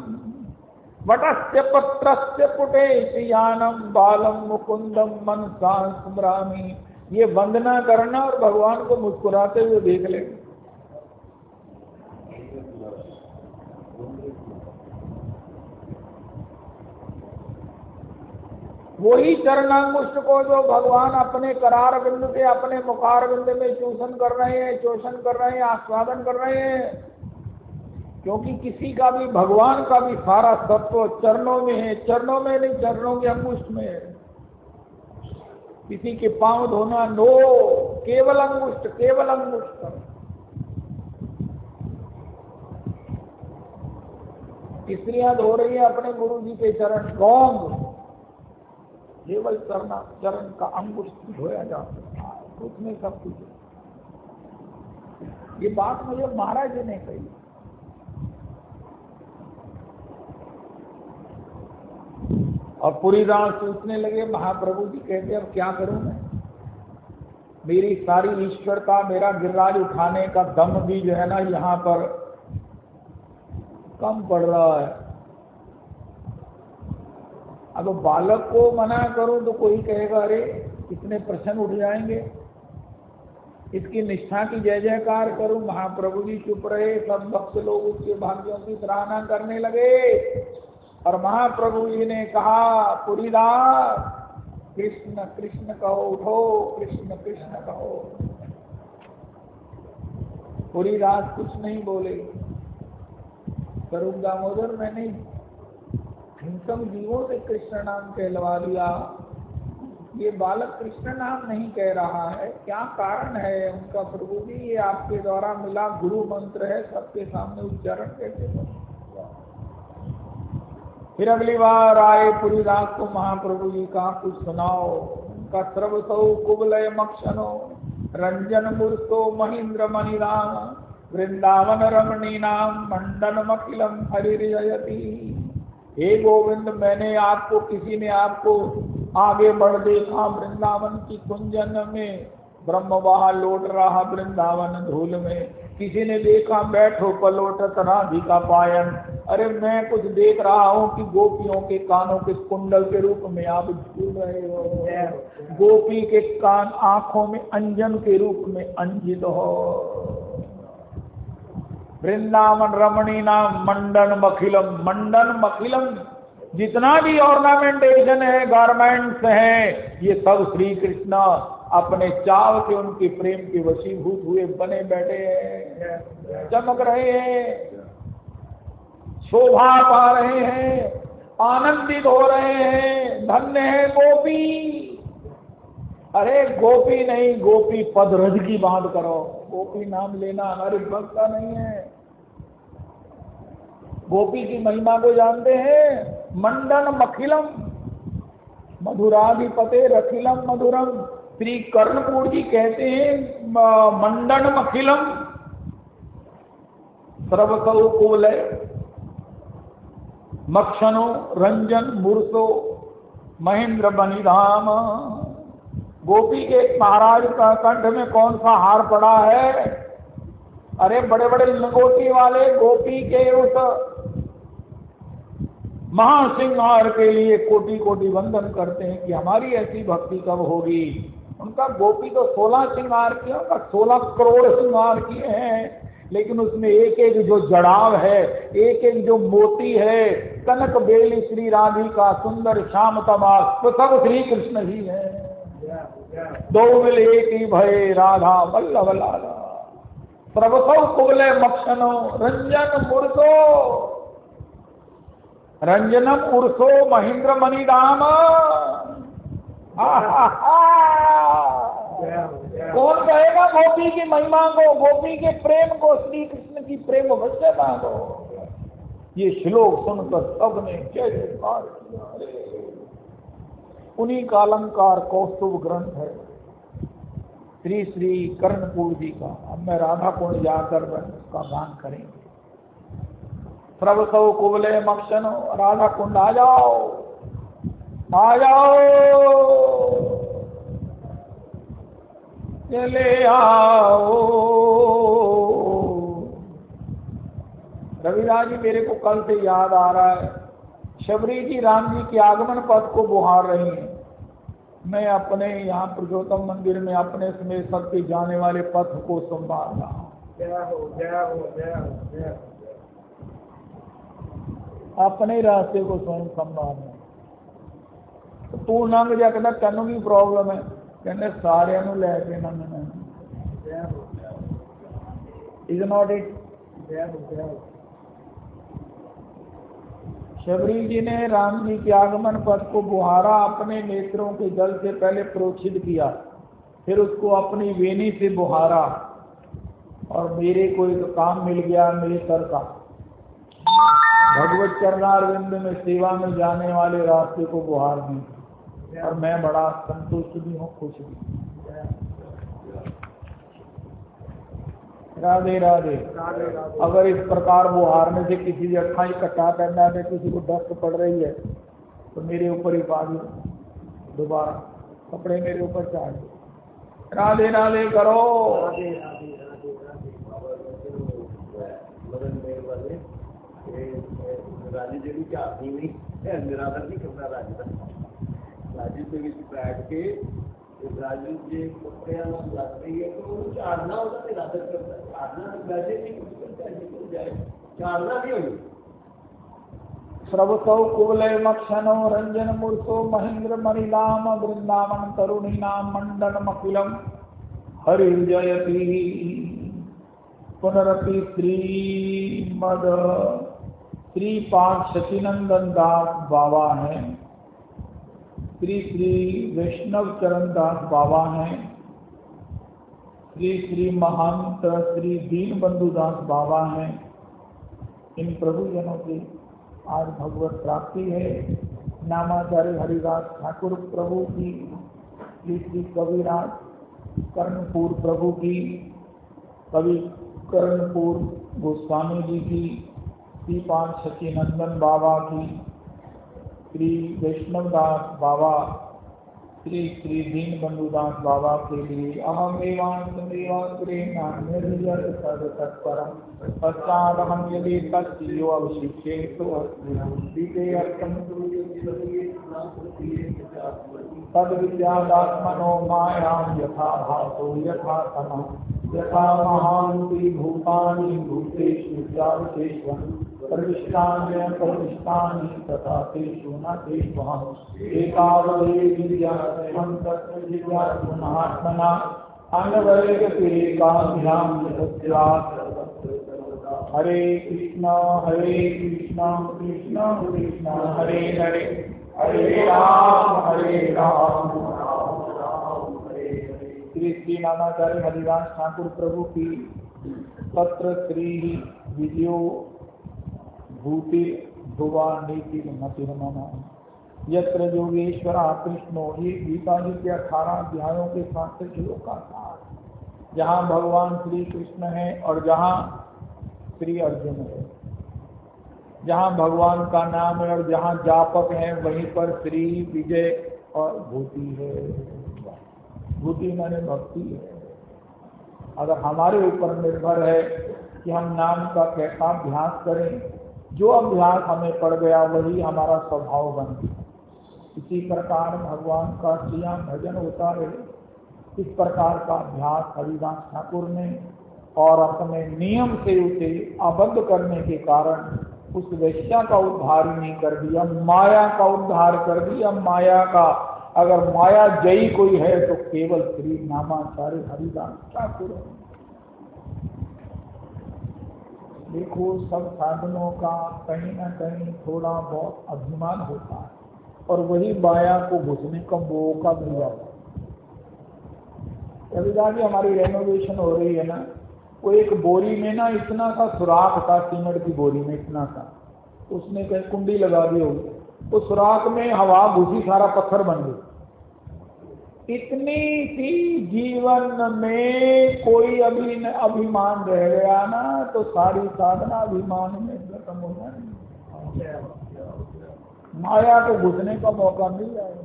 वटस्य पत्रस्य पुटे यानम बालम मुकुंदम मनसा स्मरामि। ये वंदना करना और भगवान को मुस्कुराते हुए देख ले। वही चरणांगुष्ठ को जो भगवान अपने करार बिंदु के अपने मुखार बिंदु में चूषण कर रहे हैं, आस्वादन कर रहे हैं। क्योंकि किसी का भी, भगवान का भी सारा तत्व चरणों में है, चरणों में नहीं, चरणों के अंगुष्ठ में है। किसी के पांव धोना नो, केवल अंगुष्ठ, केवल अंगुष्ठ। स्त्रियां धो रही है अपने गुरु जी के चरण, कौन? केवल चरण का अंगुष्ठ धोया जाता है, उसमें सब कुछ। ये बात मुझे महाराज जी ने कही। और पुरीदास सोचने लगे, महाप्रभु जी कहते अब क्या करूं मैं, मेरी सारी ईश्वरता, मेरा गिरिराज उठाने का दम भी जो है ना यहाँ पर कम पड़ रहा है। अब बालक को मना करूं तो कोई कहेगा अरे इतने प्रश्न उठ जाएंगे, इसकी निष्ठा की जय जयकार करूं। महाप्रभु जी चुप रहे, सब भक्त लोग उसके भाग्यों की सराहना करने लगे। और महाप्रभु जी ने कहा, पुरीदास कृष्ण कृष्ण कहो, उठो कृष्ण कृष्ण कहो। पुरीदास कुछ नहीं बोले। स्वरूप दामोदर, मैंने हिंसक जीवों से कृष्ण नाम कहलवा लिया, ये बालक कृष्ण नाम नहीं कह रहा है, क्या कारण है? उनका प्रभु जी ये आपके द्वारा मिला गुरु मंत्र है, सबके सामने उच्चारण कैसे करें? फिर अगली बार आए पुरीदास को महाप्रभु जी का कुछ सुनाओ। उनका सर्वसौ कुबलय मक्षणो रंजन मूर्तो महेंद्र मणिराम वृंदावन रमणी नाम मंडन मकिलम हरिजयति। हे गोविंद, मैंने आपको, किसी ने आपको आगे बढ़ देखा वृंदावन की कुंजन में, ब्रह्म वहां लौट रहा वृंदावन धूल में। किसी ने देखा बैठो पलोटत राधिका पायन। अरे मैं कुछ देख रहा हूँ कि गोपियों के कानों के कुंडल के रूप में आप झूल रहे हो, गोपी के कान आंखों में अंजन के रूप में अंजित हो। वृंदावन रमणी नाम मंडन मखिलम, मंडन मखिलम, जितना भी ऑर्नामेंटेशन है, गारमेंट्स हैं, ये सब श्री कृष्ण अपने चाव से, उनके प्रेम के वशीभूत हुए बने बैठे हैं, चमक रहे हैं, शोभा पा रहे हैं, आनंदित हो रहे हैं। धन्य है गोपी। अरे गोपी नहीं, गोपी पदरज की बात करो। गोपी नाम लेना हमारे बस का नहीं है। गोपी की महिमा को जानते हैं? मंडन मखिलम मधुराधिपते रखिलम मधुरम। श्री कर्णपुर जी कहते हैं मंडन मखिलम सर्वसौ कुवलय मक्षणो रंजन मूर्तो महेंद्र बनिधाम। गोपी के महाराज का कंठ में कौन सा हार पड़ा है? अरे बड़े बड़े लंगोटी वाले गोपी के उस महासिंगार के लिए कोटि कोटि वंदन करते हैं कि हमारी ऐसी भक्ति कब होगी। उनका गोपी तो 16 श्रृंगार किए, उनका 16 करोड़ श्रृंगार किए हैं, लेकिन उसमें एक एक जो जड़ाव है, एक एक जो मोती है, कनक बेली श्री राधिका सुंदर श्याम तमाल, तो सब श्री कृष्ण ही है। दो मिल एक ही भय राधा वल्लभ लाला, प्रभसौ कुबले मक्षनो रंजन मुरसो, रंजनम उर्सो महेंद्र मणिधाम। कौन कहेगा गोपी की महिमा को, गोपी के प्रेम को, श्री कृष्ण की प्रेम वश्यता को। ये श्लोक सुनकर सबने जय जयकार किया। उन्हीं का अलंकार कौस्तुभ ग्रंथ है श्री श्री कर्णपुर जी का। अब मैं राधा कुंड जाकर उसका गान करेंगे। प्रभसौ कुबले मक्षनो, राधा कुंड आ जाओ, आ जाओ, चले आओ। रविदास जी मेरे को कल से याद आ रहा है, शबरी जी राम जी के आगमन पथ को बुहार रही हैं। मैं अपने यहाँ पुरुषोत्तम मंदिर में अपने समेत सबके जाने वाले पथ को संभाल रहा हूँ। जय हो, जय हो, जय हो, जय हो। अपने रास्ते को स्वयं संभालना। तो तू लंघ जा, कहना तेनों की प्रॉब्लम है, कहने सारे लैके लंघना। Is not it? Shabari ji ने राम जी के आगमन पथ को बुहारा, अपने नेत्रों के जल से पहले प्रोक्षित किया, फिर उसको अपनी वेणी से बुहारा, और मेरे को एक काम मिल गया मेरे सर का। भगवत चरणारविंद में सेवा में जाने वाले रास्ते को बुहार दी, और मैं बड़ा संतुष्ट भी हूँ, खुश भी। राधे राधे। अगर इस प्रकार बुहारने से किसी की अक्खा इकट्ठा करना है, किसी को दस्त पड़ रही है, तो मेरे ऊपर ही पा दो, दोबारा कपड़े मेरे ऊपर चाह। राधे राधे करो। राजी जी की आती नहीं निरादर नहीं करता। राजी के बैठ के राजू जी कपड़े लग रही है तो चारना होता निरादर करता है। चारना वैसे नहीं कुछ करता है, जाए चारना नहीं होगी। प्रभुसौ कुवलय मक्षनो रंजन मूर्तो महेंद्र मणिलाम वृंदावन तरुणीनाम मंडन मकुलम हरिजयति। पुनरपि श्रीमद श्रीपाद शचीनंदन दास बाबा हैं, श्री श्री वैष्णव चरण दास बाबा हैं, श्री श्री महंत श्री दीन बंधु दास बाबा हैं। इन प्रभु जनों की आज भगवत प्राप्ति है। नामाचार्य हरिदास ठाकुर प्रभु की, श्री श्री कविराज कर्णपुर प्रभु की, कवि कर्णपुर गोस्वामी जी की, श्रीपाद सच्चिनंदन बाबा की, श्री वैष्णवदास बाबा, श्री श्री दीन बंधुदास बाबा के लिए अहम पश्चादहम यदि तत्यो अवशिष्ये तो तद विद्यात्मनो मायां यथा भासो यथा तमः यथा महान्ति भूतानि भूतेषु चारुतेषु प्रविष्टानि प्रविष्टानि तथा तेषु न तेष्वहम् एतावदेव विद्यार्थं तत्र जिज्ञासुनात्मना अन्वयगतिरेकाभ्यां तस्यात्। हरे कृष्ण कृष्ण कृष्ण हरे हरे, हरे राम श्री श्री नामाचार्य हरिदास ठाकुर प्रभु की पत्र श्री विजयो भूति ध्रुवा नीति मतिर्मना यत्र योगेश्वरा कृष्णो। ये गीता जी के 18 अध्यायों के 7 श्लोक का सार, जहाँ भगवान श्री कृष्ण है और जहाँ श्री अर्जुन है, जहाँ भगवान का नाम है और जहाँ जापक है वहीं पर श्री विजय और भूति है। भूति माने भक्ति है। अगर हमारे ऊपर निर्भर है कि हम नाम का कैसा अभ्यास करें, जो अभ्यास हमें पड़ गया वही हमारा स्वभाव बन गया। इसी प्रकार भगवान का सिया भजन होता रहे, इस प्रकार का अभ्यास हरिदास ठाकुर ने और अपने नियम से उसे आबद्ध करने के कारण उस वेश्या का उद्धार ही नहीं कर दिया, माया का उद्धार कर दिया। माया का अगर माया जयी कोई है तो केवल श्री नामाचार्य हरिदास ठाकुर। देखो, सब साधनों का कहीं ना कहीं थोड़ा बहुत अभिमान होता है और वही माया को घुसने का मौका मिल जाता है। कभी जाके हमारी रेनोवेशन हो रही है ना, वो एक बोरी में ना इतना सा सुराख था, सीमेंट की बोरी में इतना सा, उसने कहीं कुंडी लगा दी होगी, उस सुराख में हवा घुसी, सारा पत्थर बन गई। इतनी सी जीवन में कोई अभिमान रह गया ना तो सारी साधना अभिमान में खत्म हो जाए, माया को घुसने का मौका मिल जाएगा।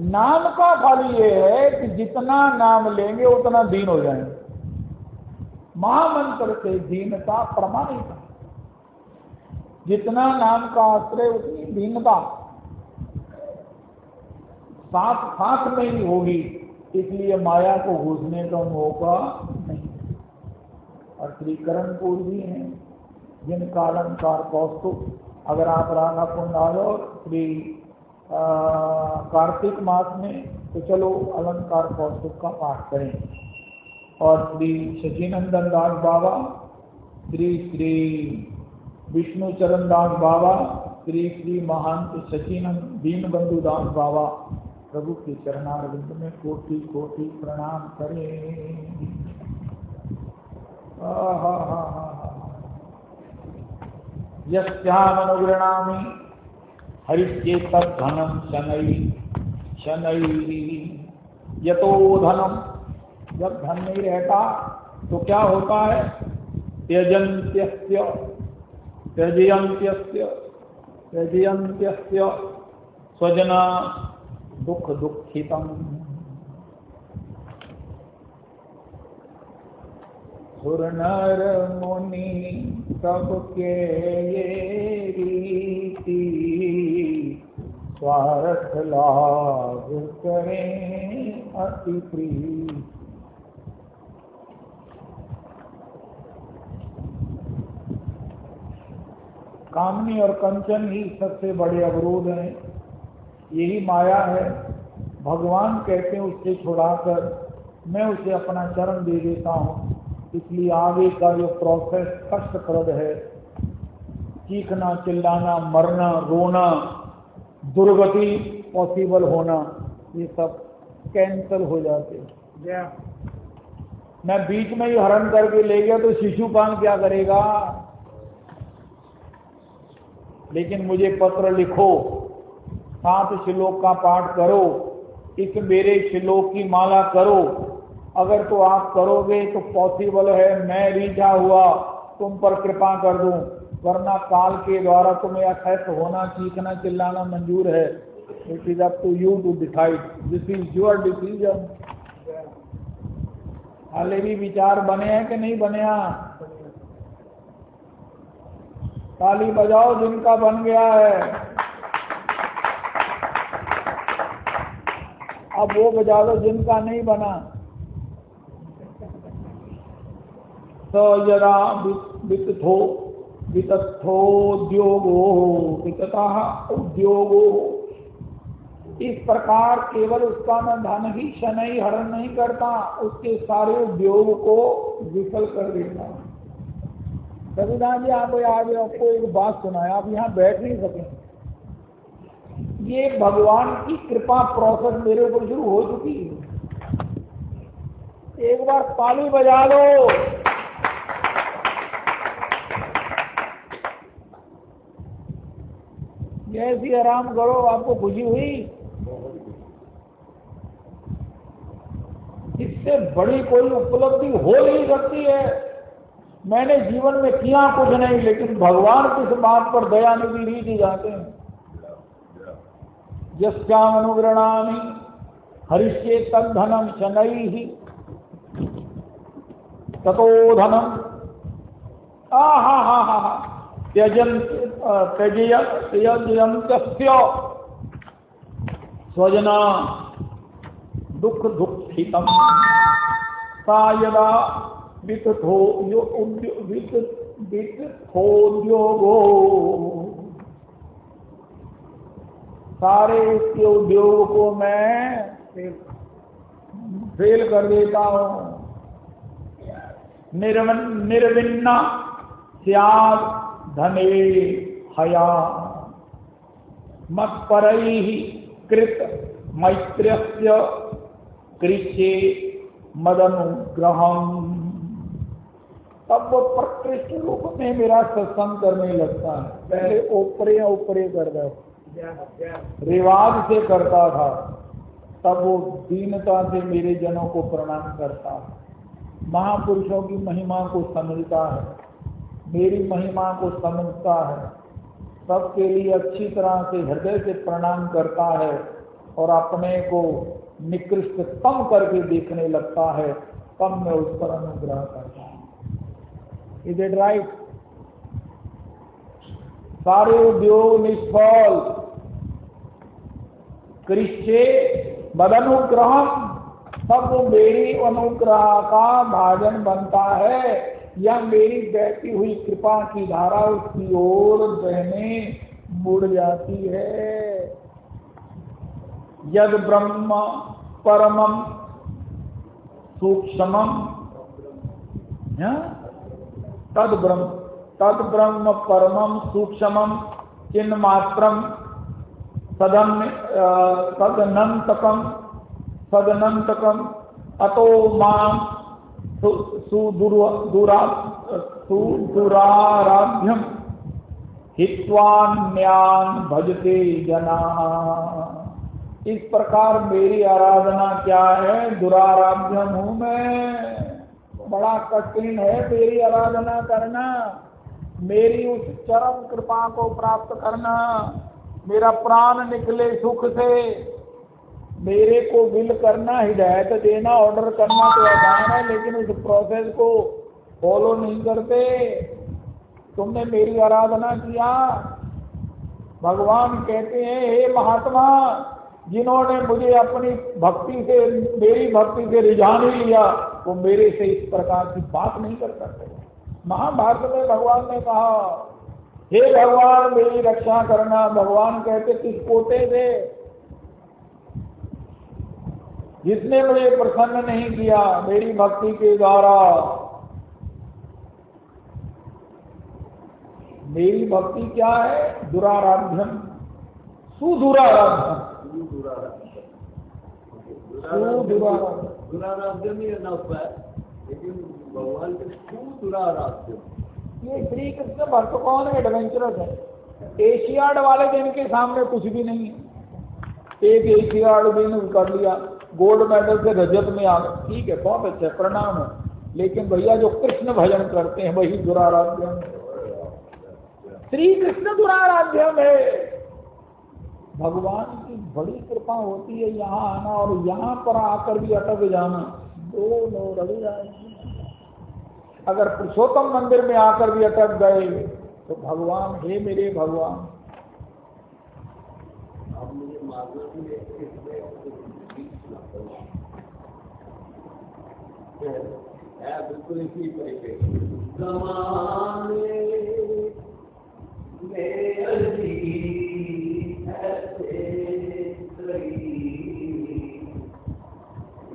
नाम का फल ये है कि जितना नाम लेंगे उतना दीन हो जाएंगे। महामंत्र से दीनता प्रमाणित है, जितना नाम का आश्रय उतनी दीनता साथ साथ में ही होगी, इसलिए माया को घुसने का मौका नहीं। और श्री करणपुर भी हैं जिनका अलंकार कौस्तुभ, अगर आप राधा कुंड आओ श्री कार्तिक मास में तो चलो अलंकार कौस्तुभ का पाठ करें। और श्री सचिनंदन दास बाबा, श्री श्री विष्णु चरण दास बाबा, श्री श्री महंत सचिनंद दीनबंधु दास बाबा, प्रभु के चरणारविंद में कोटि कोटि प्रणाम करें। यस्यामनुगृणामि हरिश्चेतद्धनं शनैः शनैः। यतो धनम, जब धन नहीं रहता तो क्या होता है? त्यजन्त्यस्य त्यजयन्त्यस्य त्यजयन्त्यस्य स्वजना दुख दुखितम। सुर नर मुनि सबके ये रीति, स्वार्थ लाभ करें अति प्रीति। कामनी और कंचन ही सबसे बड़े अवरोध हैं, यही माया है। भगवान कहते हैं उससे छुड़ाकर मैं उसे अपना चरण दे देता हूँ, इसलिए आगे का जो प्रोसेस कष्टप्रद है, चीखना चिल्लाना मरना रोना दुर्गति पॉसिबल होना, ये सब कैंसल हो जाते हैं। मैं बीच में ही हरण करके ले गया तो शिशुपाल क्या करेगा? लेकिन मुझे पत्र लिखो, 7 श्लोक का पाठ करो, इस मेरे श्लोक की माला करो। अगर तो आप करोगे तो पॉसिबल है मैं रीझा हुआ तुम पर कृपा कर दूं, वरना काल के द्वारा तुम्हें अशक्त होना, चीखना चिल्लाना मंजूर है। It is up to you to decide, this is your decision. हाले भी विचार बने हैं कि नहीं बने हैं? ताली बजाओ जिनका बन गया है। अब वो बजा दो जिनका नहीं बना। तो जरा वितथो वितथोद्योगो विततः उद्योगो, इस प्रकार केवल उसका न धन ही शनैः हरण नहीं करता, उसके सारे उद्योग को विफल कर देता। रविदास जी आप आपको एक बात सुनाया, आप यहाँ बैठ नहीं सके। ये भगवान की कृपा प्रोसेस मेरे ऊपर शुरू हो चुकी है। एक बार ताली बजा लो। जैसी आराम करो, आपको खुशी हुई? इससे बड़ी कोई उपलब्धि हो नहीं सकती है। मैंने जीवन में किया कुछ नहीं, लेकिन भगवान किस बात पर दयानिधि रीति जाते हैं। यस्यामनुगृणामि हरिश्चेतद्धनं शनैः ततो धनम त्यजयन्तस्य स्वजना दुख दुःखितम सा यदा वित्थोद्योगो सारे इसके उद्योग को मैं फेल कर देता हूँ। निर्विन्ना स्याद् धने हया मत्परैः कृत मैत्र्यस्य कृष्ये मदनुग्रहम्। तब वो प्रकृष्ट रूप में मेरा सत्संग करने लगता है। पहले ऊपरे करता था, रिवाज से करता था, तब वो दीनता से मेरे जनों को प्रणाम करता है। महापुरुषों की महिमा को समझता है, मेरी महिमा को समझता है, सबके लिए अच्छी तरह से हृदय से प्रणाम करता है और अपने को निकृष्टतम करके देखने लगता है, तब मैं उस पर अनुग्रह करता हूँ। Is it right? सारे उद्योग निष्फल कृष्ये मदनुग्रहम, तब वो मेरी अनुग्रह का भाजन बनता है या मेरी बहती हुई कृपा की धारा उसकी ओर बहने मुड़ जाती है। यद ब्रह्म परमम सूक्ष्मम तद ब्रह्म परमम सूक्ष्मम चिन्मात्रम सदनंतकम अतो मां सुदुराराध्यम हित्वान्यान भजते जना। इस प्रकार मेरी आराधना क्या है? दुराराध्यम हूं मैं, बड़ा कठिन है मेरी आराधना करना, मेरी उस चरम कृपा को प्राप्त करना, मेरा प्राण निकले सुख से, मेरे को विल करना, हिदायत देना, ऑर्डर करना तो आसान है, लेकिन उस प्रोसेस को फॉलो नहीं करते। तुमने मेरी आराधना किया, भगवान कहते हैं हे महात्मा, जिन्होंने मुझे अपनी भक्ति से, मेरी भक्ति से रिझान ही लिया, वो मेरे से इस प्रकार की बात नहीं कर सकते। महाभारत में भगवान ने कहा हे भगवान मेरी रक्षा करना। भगवान कहते किस पोते से? जिसने मुझे प्रसन्न नहीं किया मेरी भक्ति के द्वारा। मेरी भक्ति क्या है? दुराराध्यम, सुदुराराध्यम, दुराराध्यम ही ना है, लेकिन भगवान के सुदुराराध्यम। ये श्री कृष्ण भक्त कौन है? एडवेंचरस है। एशियाड वाले दिन के सामने कुछ भी नहीं है। एक एशियाड दिन कर लिया, गोल्ड मेडल से रजत में आ गए, ठीक है, बहुत अच्छा, प्रणाम है, लेकिन भैया जो कृष्ण भजन करते हैं वही दुराराध्यम है। श्री कृष्ण दुराराध्यम है। भगवान की बड़ी कृपा होती है यहाँ आना और यहाँ पर आकर भी अटक जाना, दोनों रवि जाएंगे। अगर पुरुषोत्तम मंदिर में आकर भी अटक गए तो भगवान, हे मेरे भगवान, अब मुझे मालूम है बिल्कुल इसी तरीके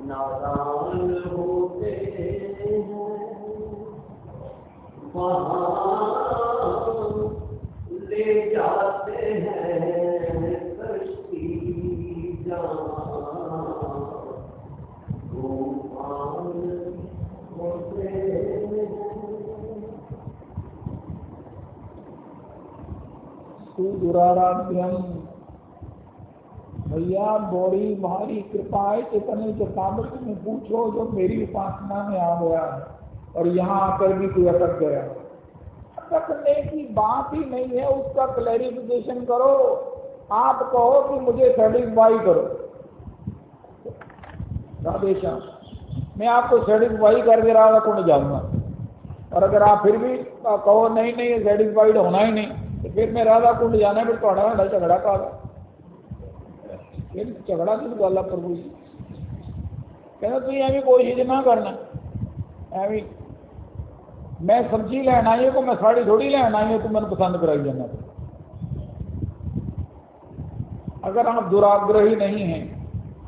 नादान होते हैं वहाँ ले जाते हैं कश्ती तूफान होते हैं। सुदुराराध्यम, भैया बड़ी भारी कृपा है, चैतन्य चेतावत में पूछो जो मेरी उपासना में आ गया है और यहाँ आकर भी कोई अटक गया। अटकने की बात ही नहीं है, उसका क्लैरिफिकेशन करो। आप कहो कि मुझे सेटिस्फाई करो, राधेश्याम, मैं आपको सेटिस्फाई करके राधा को नहीं जाऊंगा। और अगर आप फिर भी कहो नहीं नहीं सेटिस्फाइड होना ही नहीं, तो फिर मैं राधा कुंड जाना है, फिर थोड़ा झगड़ा का फिर झगड़ा किस गल प्रभु जी कहना तुम एवं कोशिश ना करना, एवं मैं सब्जी लैन आई को मैं साड़ी थोड़ी लैन आई तू मैंने पसंद कराई जाना। अगर आप दुराग्रही नहीं हैं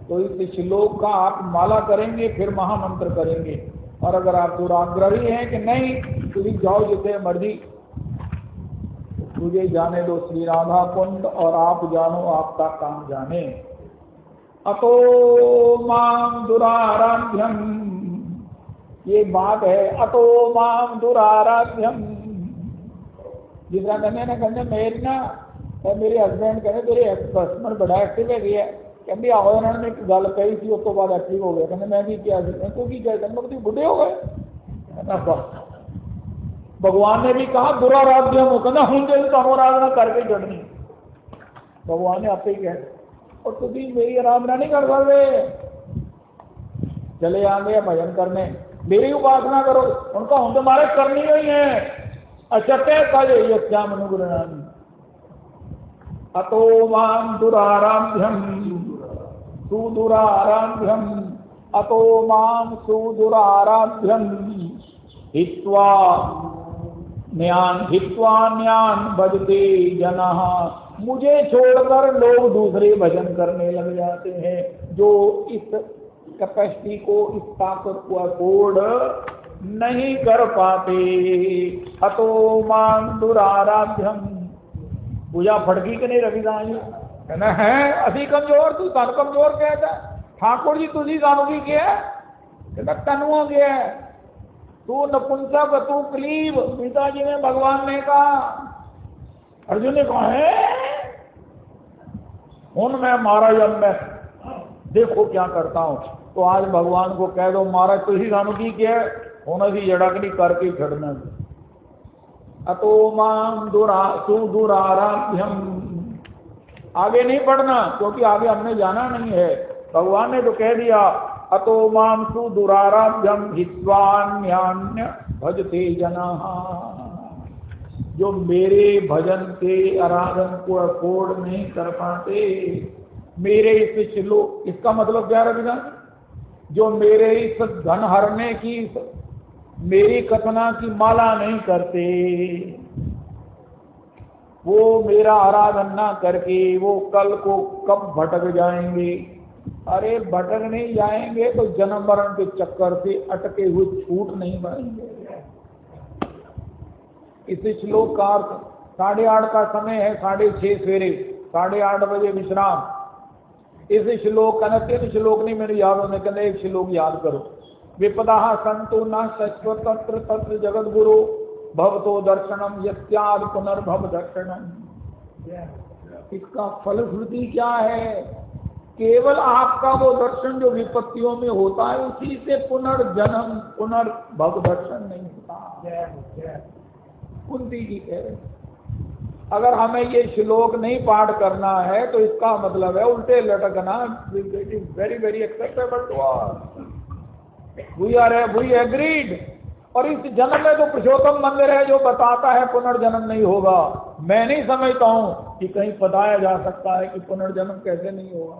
तो इस श्लोक का आप माला करेंगे, फिर महामंत्र करेंगे। और अगर आप दुराग्रही हैं कि नहीं तुम जाओ जितने मर्जी, मुझे जाने दो श्री राधा कुंड और आप जानो आपका काम जाने। अतो माम दुराराध्यम, ये बात है, अतो माम दुराराध्यम। जिस तरह कहने मेरी ना मेरे हस्बैंड कहते तेरे हस्बैंड बड़ा एक्टिव है गया, कहते आओ उन्होंने एक गल कही थी, उस तो बाद एक्टिव हो गया। कहते मैं भी क्या क्योंकि कहते बुढ़े हो गए। भगवान ने भी कहा दुराराध्यम हो, कहना हूं जो तुम आराधना करके चढ़नी। भगवान ने आपसे ही कह और तुम मेरी आराधना नहीं कर सकते, चले आगे भजन करने, मेरी उपासना करो। उनका हम तुम्हारे करनी ही है। अचटे का मनुगुणानी अतो माम दुराराध्यम सुदुराराध्यम, अतो माम सुदुराराध्यम हित्वा न्यान भजते जनः। मुझे छोड़कर लोग दूसरे भजन करने लग जाते हैं जो इस कैपेसिटी को, इस ताकत को अफोर्ड नहीं कर पाते। अतो मां दुराराध्यम, पूजा फटकी के नहीं रविदास जी कहना है अभी कमजोर, तू तन कमजोर कहता ठाकुर जी तुझी जानूगी क्या कहता तनुआ गया है, तू नपुंसक तू कलीब। पिताजी ने भगवान ने कहा, अर्जुन ने कहा है हूं मैं मारा जब मैं देखो क्या करता हूं। तो आज भगवान को कह दो महाराज तुझी सानू की क्या होना सी जड़कनी करके छड़ना। अतो माम सुदुराराध्यम, आगे नहीं पढ़ना क्योंकि आगे हमने जाना नहीं है। भगवान ने तो कह दिया अतो माम सुदुराराध्यम हित्वान्यान्य भजते जनाः। जो मेरे भजन के आराधन को अफोर्ड नहीं कर पाते, मेरे इस श्लोक, इसका मतलब क्या रविदास, जो मेरे इस धन हरने की, मेरी कथना की माला नहीं करते, वो मेरा आराधन ना करके वो कल को कब भटक जाएंगे। अरे भटक नहीं जाएंगे तो जन्म मरण के चक्कर से अटके हुए छूट नहीं पाएंगे। इस श्लोक का अर्थ 8:30 का समय है, 6:30 सवेरे, 8:30 बजे विश्राम। इस श्लोक का 3 श्लोक नहीं मेरे याद होने के, एक श्लोक याद करो। विपदा संतो न शश्वत तत्र तत्र जगत गुरु भवतो दर्शनम यत्याद पुनर्भव दर्शनम। इसका फलश्रुति क्या है? केवल आपका वो दर्शन जो विपत्तियों में होता है उसी से पुनर्जन्म पुनर्भव दर्शन नहीं होता। कुंती जी कह रहे, अगर हमें ये श्लोक नहीं पाठ करना है तो इसका मतलब है उल्टे लटकना। It is very very acceptable to all, we agreed. और इस जन्म में तो पुरुषोत्तम मंदिर है जो बताता है पुनर्जन्म नहीं होगा। मैं नहीं समझता हूं कि कहीं बताया जा सकता है कि पुनर्जन्म कैसे नहीं होगा।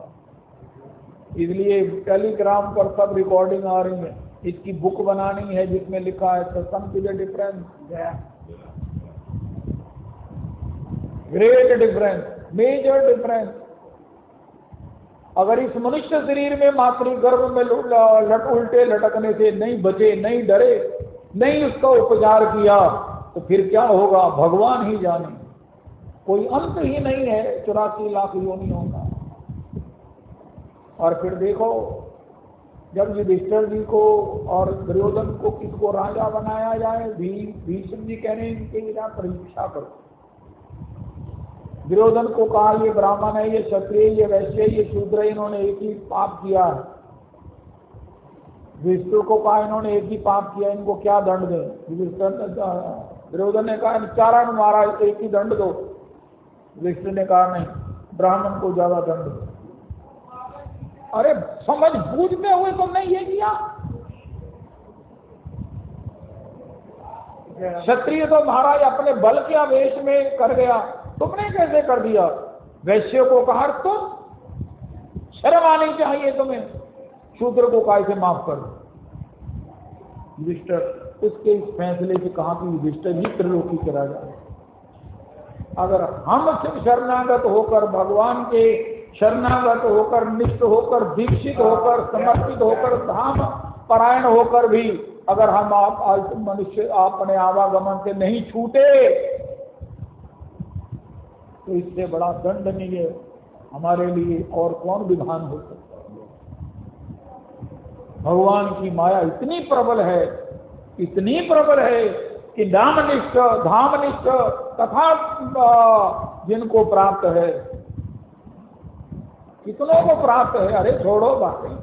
इसलिए टेलीग्राम पर सब रिकॉर्डिंग आ रही है। इसकी बुक बनानी है जिसमें लिखा है some to the difference, great difference, major difference. अगर इस मनुष्य शरीर में मातृगर्भ में उल्टे लटकने से नहीं बचे, नहीं डरे, नहीं उसका उपचार किया तो फिर क्या होगा भगवान ही जाने। कोई अंत ही नहीं है 84 लाख योनियों का। और फिर देखो जब युधिष्ठिर जी को और दुर्योधन को किसको राजा बनाया जाए, भीष्म जी कह रहे हैं इनके बिना परीक्षा करो। दुर्योधन को कहा ये ब्राह्मण है, ये क्षत्रिय, ये वैश्य, ये शूद्र, इन्होंने एक ही पाप किया है। युधिष्ठिर को कहा इन्होंने एक ही पाप किया, इनको क्या दंड दे। दुर्योधन ने कहा चारा मारा, एक ही दंड दो। युधिष्ठिर ने कहा नहीं, ब्राह्मण को ज्यादा दंड दो। अरे समझ बूझते हुए तुमने ये किया। क्षत्रिय तो महाराज अपने बल के आवेश में कर गया, तुमने कैसे कर दिया? वैश्य को कहा तुम शर्म आनी चाहिए तुम्हें, शूद्र को काय से माफ कर दो। युधिष्ठिर उसके इस फैसले से कहा कि युधिष्ठिर जी त्रिलोकी के राजा, अगर हम सिर्फ शरणागत होकर, भगवान के शरणागत होकर, निष्ठ होकर, दीक्षित होकर, समर्पित होकर, धाम परायण होकर भी अगर हम आप मनुष्य अपने आवागमन से नहीं छूटे तो इससे बड़ा दंडनीय हमारे लिए और कौन विधान हो सकता है। भगवान की माया इतनी प्रबल है, इतनी प्रबल है कि नामनिष्ठ, धामनिष्ठ तथा जिनको प्राप्त है, कितनों को प्राप्त है। अरे छोड़ो बातें,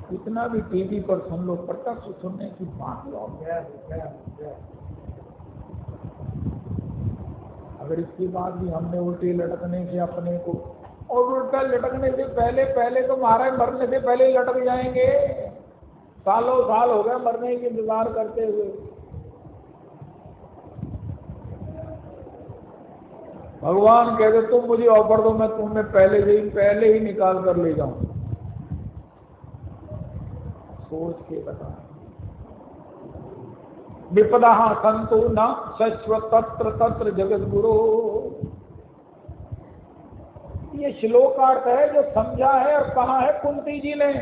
कितना भी टीवी पर सुन लो, प्रत्यक्ष सुनने की बात लो। अगर इसके बाद भी हमने उल्टे लटकने से अपने को, और उल्टा लटकने से पहले तो महाराज मरने से पहले ही लटक जाएंगे। सालों साल हो गए मरने की इंतजार करते हुए। भगवान कहते तुम मुझे ऑफर दो, मैं तुम्हें पहले ही निकाल कर ले जाऊं। सोच के बता। विपदा संतो न शश्वत तत्र तत्र जगत गुरु। ये श्लोक अर्थ है जो समझा है और कहा है कुंती जी ने।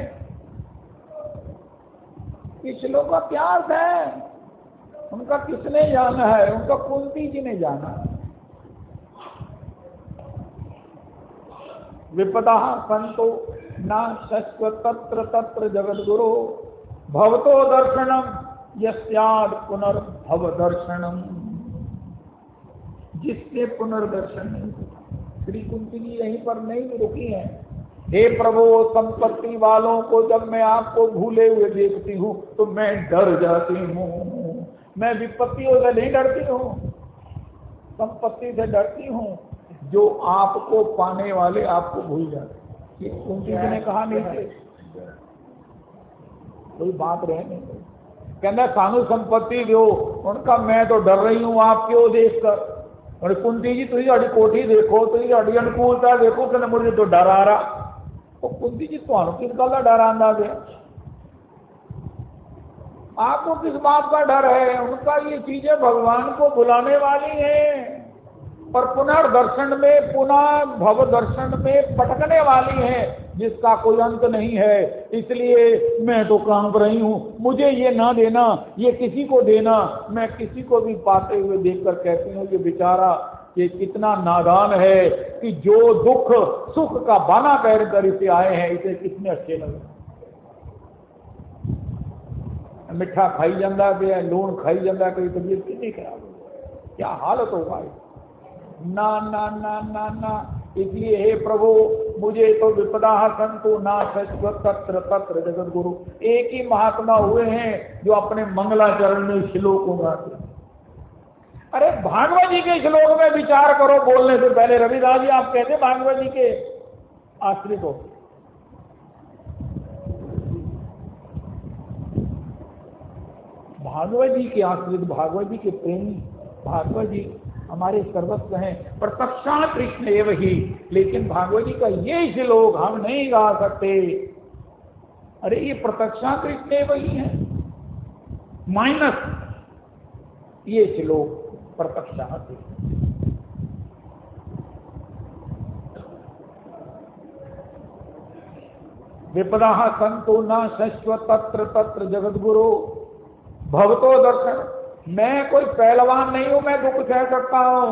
इस श्लोक का क्या अर्थ है? उनका किसने जाना है? उनका कुंती जी ने जाना। विपदा संतो न शश्वत तत्र तत्र जगत गुरु भवतो दर्शनम यस्याद पुनर्भव दर्शनम। जिससे पुनर्दर्शन नहीं होता। श्री कुंती जी यहीं पर नहीं रुकी हैं। हे प्रभु, संपत्ति वालों को जब मैं आपको भूले हुए देखती हूँ तो मैं डर जाती हूँ। मैं विपत्तियों से नहीं डरती हूँ, संपत्ति से डरती हूँ। जो आपको पाने वाले आपको भूल जाते। ये कुंती जी ने कहा नहीं थे, कोई बात रहे नहीं। कहना सानू संपत्ति दो, उनका मैं तो डर रही हूँ आपके वो देखकर। और कुंती जी तुझी अड़ी कोठी देखो, तुझी अड़ी अनुकूलता देखो, कहना मुझे तो डर आ रहा। तो कुंती जी तो किस गल डर आंदा है? आपको किस बात का डर है? उनका ये चीजें भगवान को बुलाने वाली हैं और पुनर्दर्शन में, पुनः भव दर्शन में पटकने वाली है, जिसका कोई अंत नहीं है। इसलिए मैं तो कांप रही हूँ, मुझे ये ना देना, ये किसी को देना। मैं किसी को भी पाते हुए देखकर कहती हूँ ये बेचारा ये कितना नादान है कि जो दुख सुख का बहाना कर इसे आए हैं, इसे कितने अच्छे लगे। मिठा खाई जाता है, लूण खाई जाता है, कोई तबीयत कितनी खराब हो, क्या हालत होगा। ना ना ना ना ना। इसलिए हे प्रभु, मुझे तो विपदा संतो ना शश्वत तत्र तत्र जगत गुरु। एक ही महात्मा हुए हैं जो अपने मंगलाचरण में श्लोकों गाते। अरे भागवत जी के श्लोक में विचार करो बोलने से पहले। रविदास जी आप कहते भागवत जी के आश्रित हो। भागवत जी के आश्रित, भागवत जी के प्रेमी, भागवत जी हमारे सर्वस्व हैं। प्रत्यक्षा कृष्ण एवं ही। लेकिन भागवत जी का ये श्लोक हम नहीं गा सकते। अरे ये प्रत्यक्षा कृष्ण एवं ही है, माइनस ये श्लोक प्रत्यक्षा कृष्ण। विपदा संतो न शश्वत तत्र तत्र जगत गुरु भवतो दर्शन। मैं कोई पहलवान नहीं हूं, मैं दुख सह सकता हूं,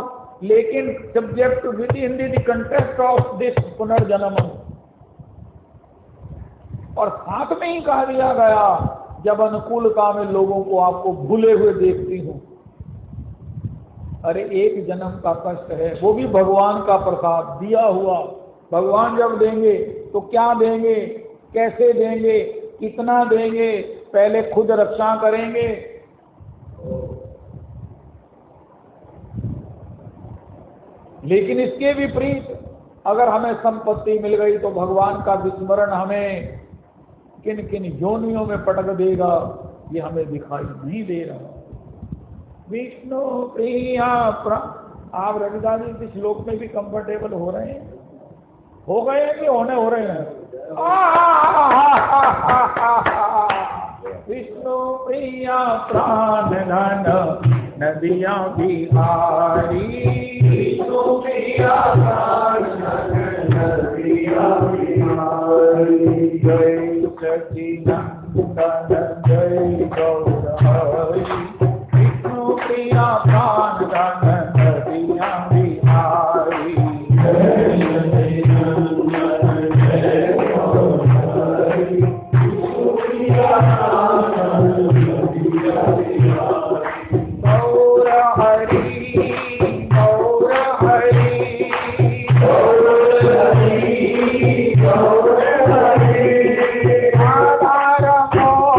लेकिन subject with in the context of this पुनर्जन्म। और साथ में ही कहा दिया गया जब अनुकूलता में लोगों को आपको भूले हुए देखती हूं। अरे एक जन्म का कष्ट है, वो भी भगवान का प्रसाद दिया हुआ। भगवान जब देंगे तो क्या देंगे, कैसे देंगे, कितना देंगे, पहले खुद रक्षा करेंगे। लेकिन इसके विपरीत अगर हमें संपत्ति मिल गई तो भगवान का विस्मरण हमें किन किन योनियों में पटक देगा ये हमें दिखाई नहीं दे रहा। विष्णु प्रिया आप रविदास जी इस श्लोक में भी कंफर्टेबल हो रहे हैं, हो गए हैं कि होने हो रहे हैं? विष्णु प्रिया प्राण धन नदिया बिहारी, विष्णु प्रिया प्राण धन नदिया बिहारी, जय सच्चिदानंद जय गौर हरि, विष्णु प्रिया प्राण धन नदिया बिहारी, जय सच्चिदानंद जय गौर हरि, विष्णु प्रिया प्राण धन नदिया बिहारी, गौर हरि गौर हरि गौर हरि गौर हरि, राधा रमण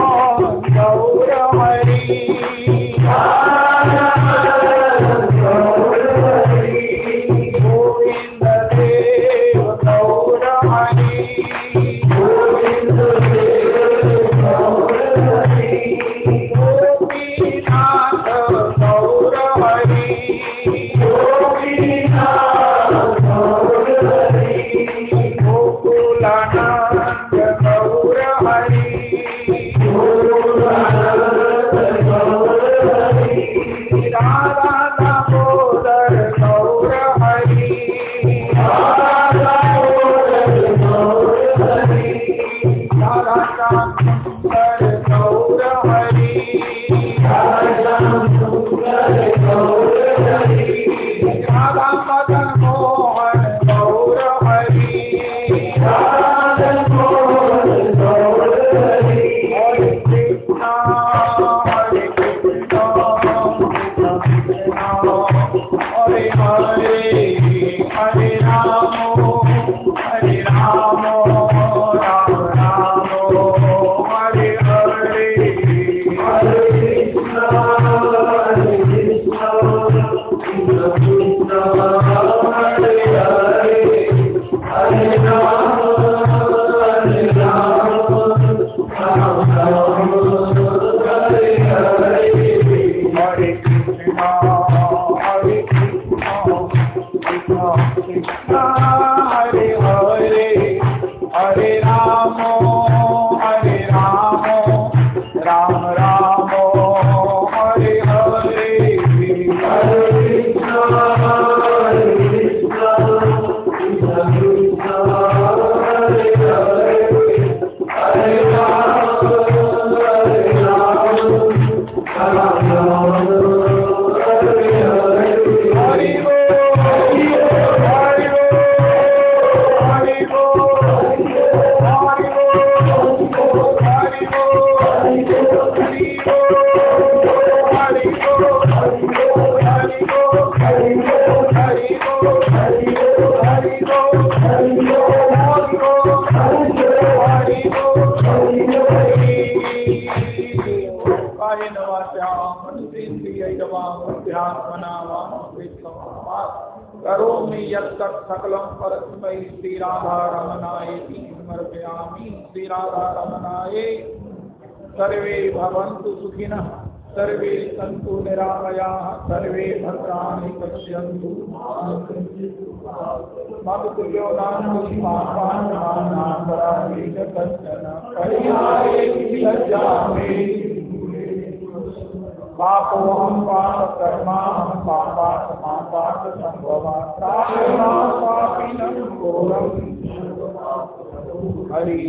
गौर हरि, राधा रमण गौर हरि, गोविंद देव गौर हरि, गोविंद देव गौर हरि, गोपीनाथ गौर हरि, गोपीनाथ गौर हरि, गोकुलानंद गौर हरि, गोकुलानंद गौर हरि, राधा दामोदर गौर हरि, राधा दामोदर गौर हरि, राधा सुंदर गौर हरि, राधा सुंदर गौर हरि, राधा मदन मोहन गौर हरि, राधा मदन मोहन गौर हरि, हरे कृष्णा हरे कृष्णा कृष्ण कृष्णा हरे हरे, हरे राम राम राम हरे हरे, हरे कृष्णा कृष्ण कृष्ण हरे हरे, हरे राम राम राम हरे हरे, हरे कृष्णा कृष्ण कृष्ण हरे हरे, हरे राम राम राम हरे हरे, हरे कृष्णा कृष्ण कृष्ण हरे हरे, हरे राम राम हरे हरे, हरि बोल हरि बोल हरि बोल हरि बोल हरि बोल हरि बोल हरि बोल हरि बोल हरि बोल हरि बोल हरि बोल हरि बोल हरि बोल हरि बोल हरि बोल हरि बोल, कायेन वाचा मनसेन्द्रियैर्वा बुद्ध्यात्मना वा करोमि यत्तत् सकलं परस्मै श्रीराधारमणायेति समर्पयामि। श्रीराधारमणाय। सर्वे भवन्तु सुखिनः, सर्वे सन्तु निरामयाः, सर्वे भद्राणि पश्यन्तु मम तुल्यो नास्ति पापानां कश्चन परिहारेति लज्जामि। पापोऽहं पापकर्माहं पापात् सम्भवात् पापिनं घोरम्। हरि